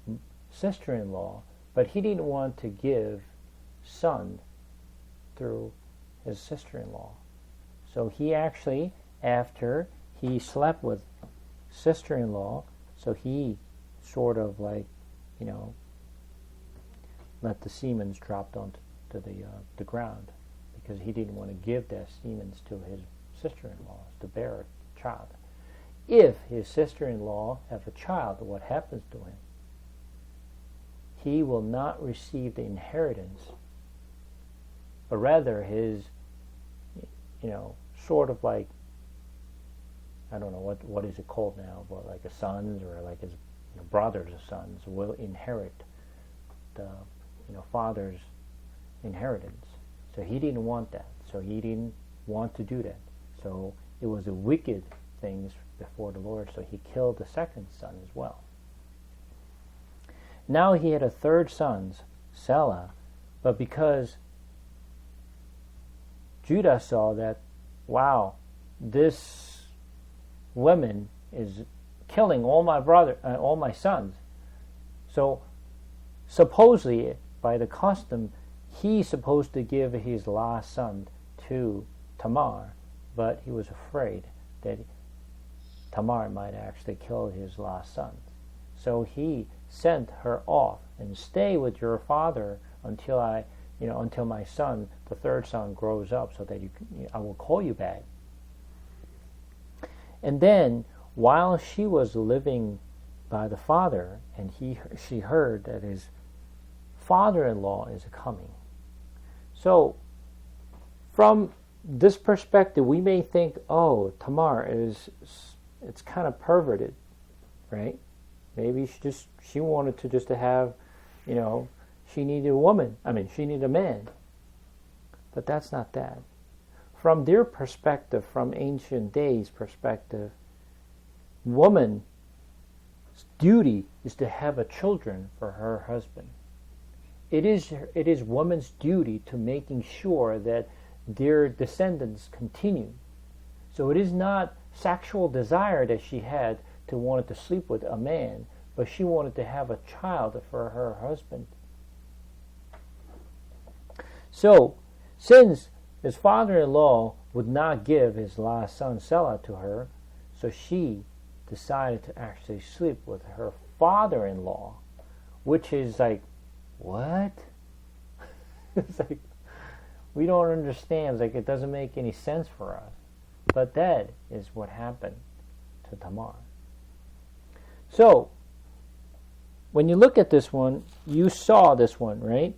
sister-in-law, but he didn't want to give son through his sister-in-law. So he actually, after he slept with sister-in-law, so he sort of let the semen drop onto the ground because he didn't want to give that semen to his sister-in-law to bear a child. If his sister-in-law have a child, what happens to him? He will not receive the inheritance, but rather his sort of like, I don't know what is it called now, but like his sons or like his brothers' sons will inherit the father's inheritance. So he didn't want that. So he didn't want to do that. So it was a wicked things before the Lord. So he killed the second son as well. Now he had a third son, Selah, but because Judah saw that, wow, this woman is killing all my sons. So supposedly, by the custom, he's supposed to give his last son to Tamar, but he was afraid that Tamar might actually kill his last son. So he sent her off and stay with your father until until my son, the third son, grows up, so that I will call you back. And then, while she was living by the father, and she heard that his father-in-law is coming. So, from this perspective, we may think, oh, Tamar it's kind of perverted, right? Maybe she wanted to just to have, she needed a woman. She needed a man. But that's not that. From their perspective, from ancient days' perspective, woman's duty is to have a children for her husband. It is woman's duty to making sure that their descendants continue. So it is not sexual desire that she had to wanted to sleep with a man, but she wanted to have a child for her husband. So, since his father-in-law would not give his last son Selah to her, so she decided to actually sleep with her father-in-law, which is like, what? It's like, we don't understand. It's like, it doesn't make any sense for us. But that is what happened to Tamar. So, when you look at this one, you saw this one, right?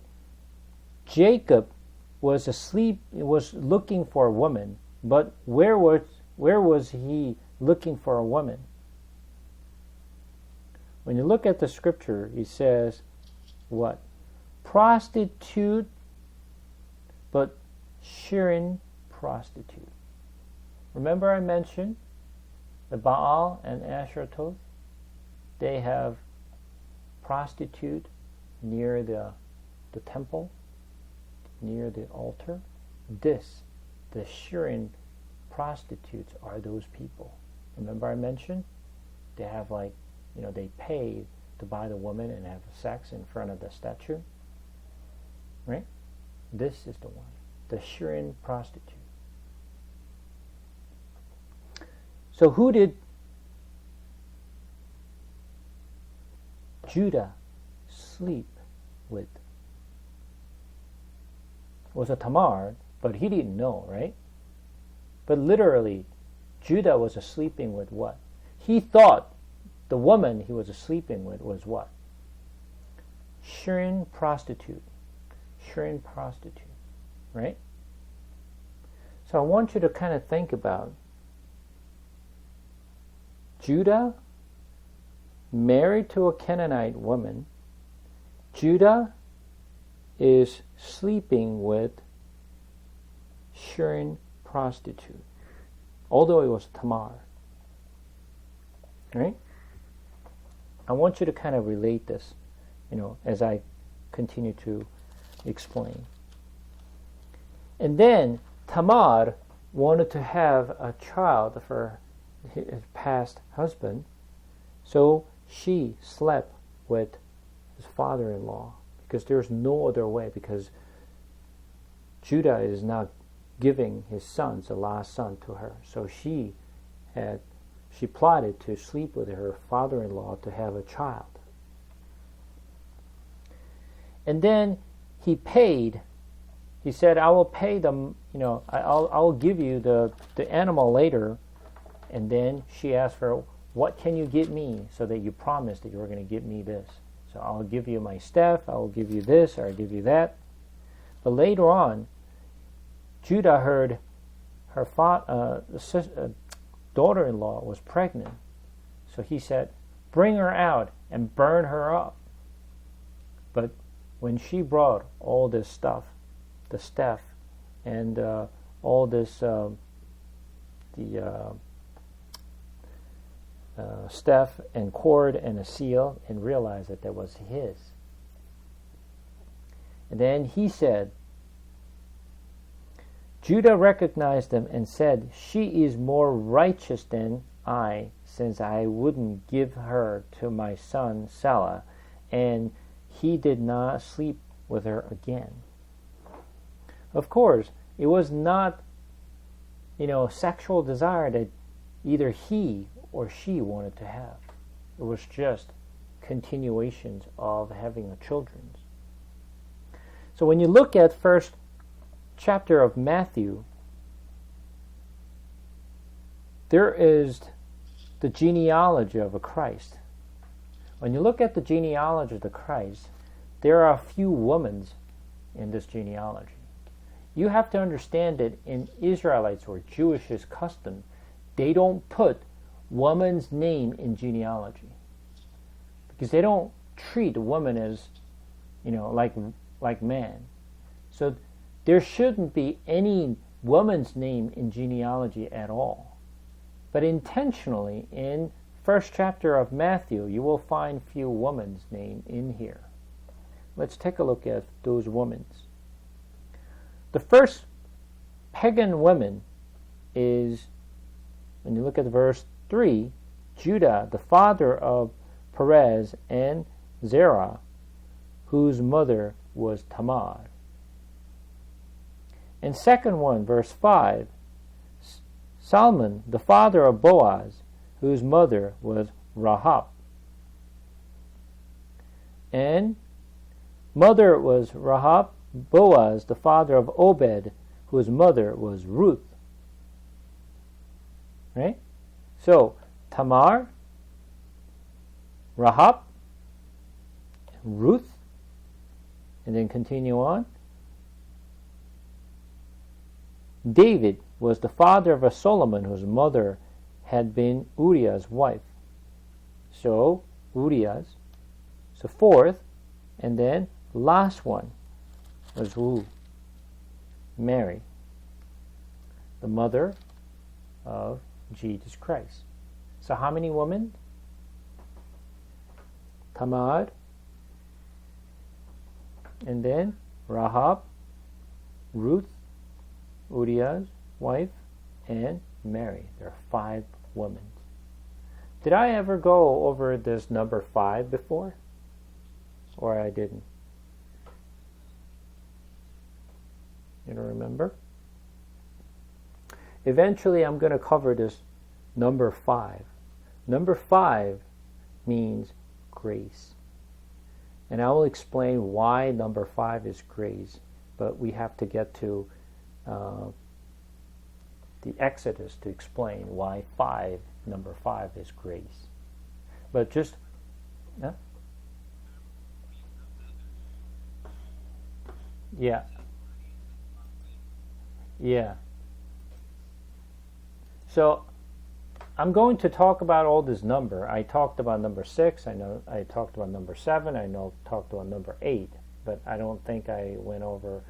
Jacob was looking for a woman, but where was he looking for a woman? When you look at the scripture, he says, what? Prostitute, but Shirin prostitute. Remember I mentioned the Baal and Ashtaroth? They have prostitute near the temple, near the altar. The Shirin prostitutes are those people. Remember I mentioned? They have they pay to buy the woman and have sex in front of the statue. Right? This is the one. The Shirin prostitute. So who did Judah sleep with? It was a Tamar, but he didn't know, right? But literally, Judah was sleeping with what? He thought the woman he was sleeping with was what? Shirin prostitute. Shirin prostitute, right? So I want you to kind of think about Judah married to a Canaanite woman. Judah is sleeping with Shirin prostitute, although it was Tamar. Right? I want you to kind of relate this, as I continue to explain. And then Tamar wanted to have a child for his past husband, so she slept with his father-in-law, because there's no other way, because Judah is not giving his sons, the last son, to her. So she plotted to sleep with her father-in-law to have a child. And then he paid. He said, I will pay them, I'll give you the animal later. And then she asked her, what can you get me so that you promise that you're going to give me this? So I'll give you my staff, I will give you this, or I'll give you that. But later on, Judah heard her daughter-in-law was pregnant. So he said, bring her out and burn her up. But when she brought all this stuff, the staff, and all this, staff and cord and a seal, and realized that that was his. And then he said, Judah recognized them and said, she is more righteous than I, since I wouldn't give her to my son Salah, and he did not sleep with her again. Of course, it was not, sexual desire that either he or she wanted to have. It was just continuations of having a children. So when you look at first chapter of Matthew, there is the genealogy of a Christ. When you look at the genealogy of the Christ, there are a few women in this genealogy. You have to understand that in Israelites or Jewish custom, they don't put woman's name in genealogy because they don't treat woman as, like man. So there shouldn't be any woman's name in genealogy at all. But intentionally, in first chapter of Matthew, you will find few women's name in here. Let's take a look at those women's. The first pagan woman is, when you look at verse 3, Judah, the father of Perez and Zerah, whose mother was Tamar. And second one, verse 5, Salmon, the father of Boaz, whose mother was Rahab. And mother was Rahab, Boaz, the father of Obed, whose mother was Ruth. Right? So, Tamar, Rahab, Ruth, and then continue on. David was the father of a Solomon whose mother had been Uriah's wife. So, Uriah's. So, fourth, and then last one was who? Mary, the mother of Jesus Christ. So how many women? Tamar, and then Rahab, Ruth, Uriah's wife, and Mary. There are 5 women. Did I ever go over this number 5 before? Or I didn't? You don't remember? Eventually I'm going to cover this number 5. Number 5 means grace. And I will explain why number 5 is grace. But we have to get to the Exodus to explain why number 5 is grace. But just... Yeah. Yeah. So I'm going to talk about all this number. I talked about number 6. I talked about number 7. Talked about number 8. But I don't think I went over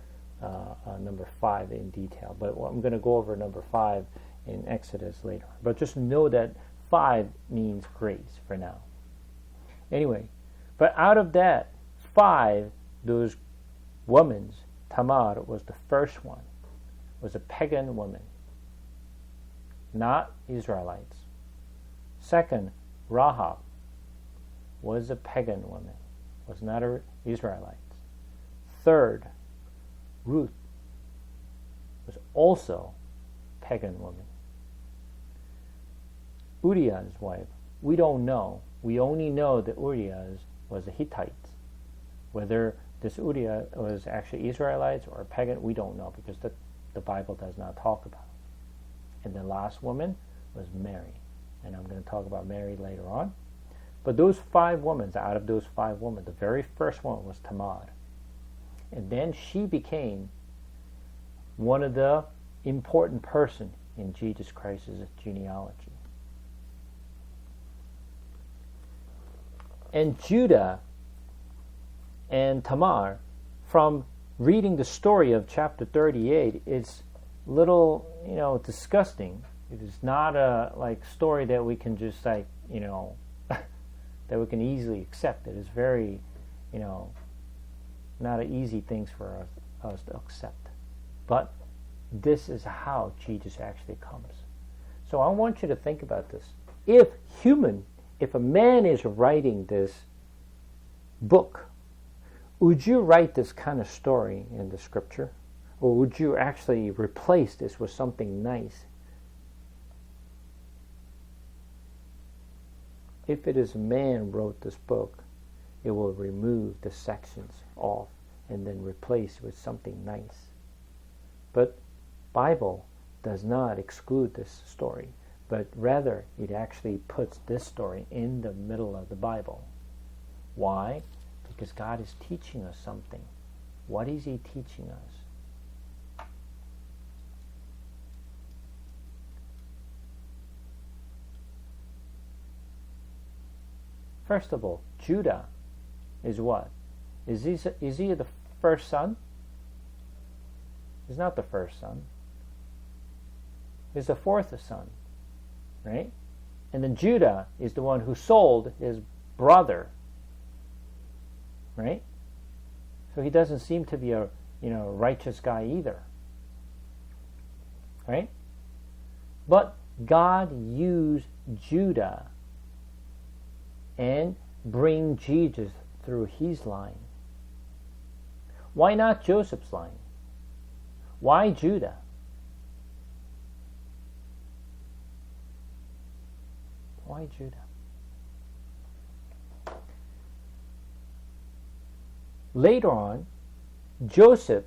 number 5 in detail. But I'm going to go over number 5 in Exodus later. But just know that 5 means grace for now. Anyway, but out of that 5, those women, Tamar was the first one. Was a pagan woman, not Israelites. Second, Rahab was a pagan woman, was not an Israelite. Third, Ruth was also a pagan woman. Uriah's wife, we don't know. We only know that Uriah was a Hittite. Whether this Uriah was actually Israelites or pagan, we don't know because the Bible does not talk about it. And the last woman was Mary. And I'm going to talk about Mary later on. But those 5 women, out of those 5 women, the very first one was Tamar. And then she became one of the important person in Jesus Christ's genealogy. And Judah and Tamar, from reading the story of chapter 38, it's little, disgusting. It is not a story that we can just that we can easily accept. It is very, not an easy thing for us to accept. But this is how Jesus actually comes. So I want you to think about this. If a man is writing this book, would you write this kind of story in the scripture? Or would you actually replace this with something nice? If it is a man wrote this book, it will remove the sections off and then replace with something nice. But Bible does not exclude this story, but rather it actually puts this story in the middle of the Bible. Why? Because God is teaching us something. What is He teaching us? First of all, Judah is what? Is he the first son? He's not the first son. He's the fourth son, right? And then Judah is the one who sold his brother, right? So he doesn't seem to be a righteous guy either, right? But God used Judah and bring Jesus through his line. Why not Joseph's line? Why Judah? Why Judah? Later on, Joseph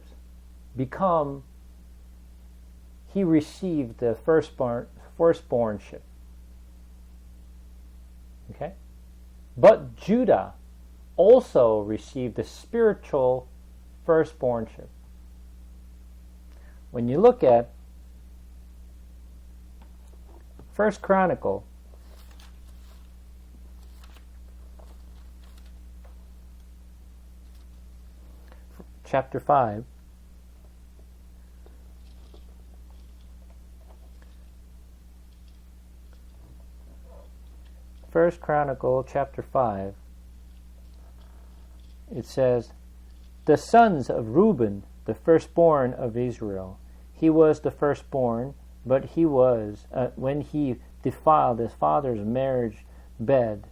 he received the firstbornship. Okay? But Judah also received the spiritual firstbornship. When you look at 1 Chronicle chapter 5, First Chronicle chapter 5, it says, the sons of Reuben, the firstborn of Israel, he was the firstborn, but he was, when he defiled his father's marriage bed,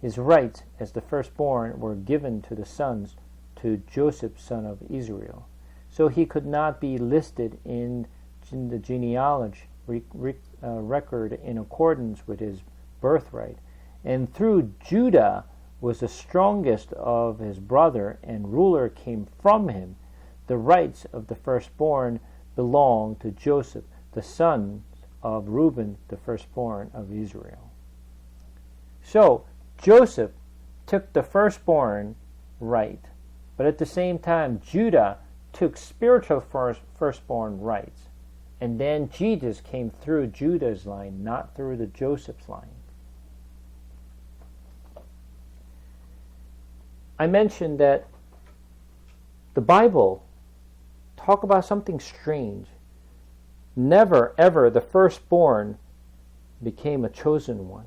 his rights as the firstborn were given to the sons to Joseph, son of Israel. So he could not be listed in the genealogy record in accordance with his birthright. And through Judah was the strongest of his brother, and ruler came from him. The rights of the firstborn belonged to Joseph, the son of Reuben, the firstborn of Israel. So Joseph took the firstborn right, but at the same time Judah took spiritual firstborn rights. And then Jesus came through Judah's line, not through the Joseph's line. I mentioned that the Bible talk about something strange. Never ever the firstborn became a chosen one.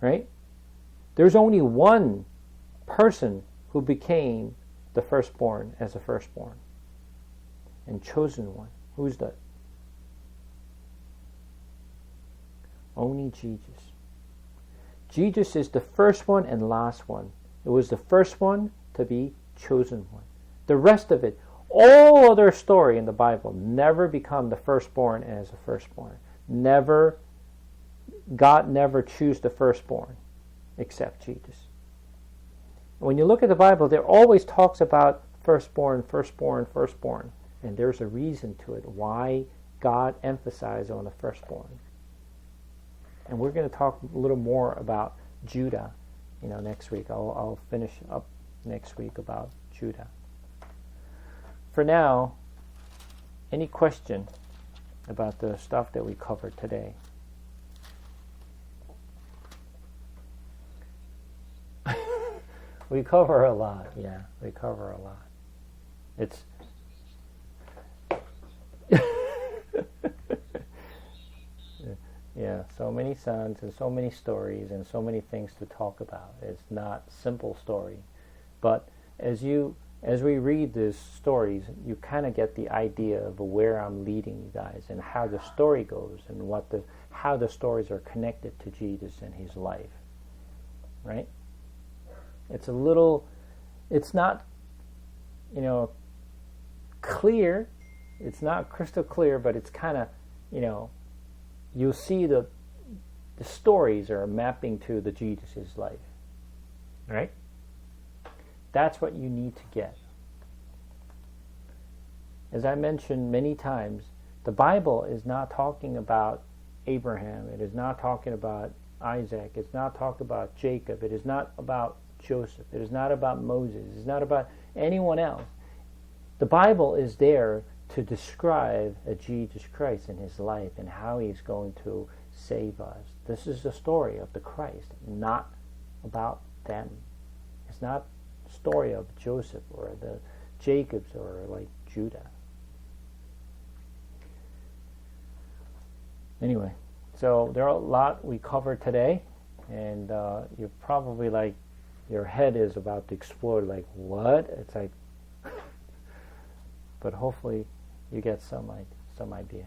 Right? There's only one person who became the firstborn as a firstborn and chosen one. Who's that? Only Jesus. Jesus is the first one and last one. It was the first one to be chosen one. The rest of it, all other story in the Bible, never become the firstborn as a firstborn. God never choose the firstborn except Jesus. When you look at the Bible, there always talks about firstborn, firstborn, firstborn. And there's a reason to it, why God emphasized on the firstborn. And we're going to talk a little more about Judah, next week. I'll finish up next week about Judah. For now, any question about the stuff that we covered today? We cover a lot. Yeah, we cover a lot. It's yeah, so many sons and so many stories and so many things to talk about. It's not simple story, but as we read these stories, you kind of get the idea of where I'm leading you guys and how the story goes and how the stories are connected to Jesus and his life. Right? It's not, clear. It's not crystal clear, but it's kind of, you'll see the stories are mapping to the Jesus' life. Right? That's what you need to get. As I mentioned many times, the Bible is not talking about Abraham. It is not talking about Isaac. It's not talking about Jacob. It is not about Joseph. It is not about Moses. It's not about anyone else. The Bible is there to describe a Jesus Christ and his life and how he's going to save us. This is the story of the Christ, not about them. It's not the story of Joseph or the Jacobs or like Judah. Anyway, so there are a lot we covered today, and you're probably like, your head is about to explode, like, what? It's like, but hopefully you get some idea.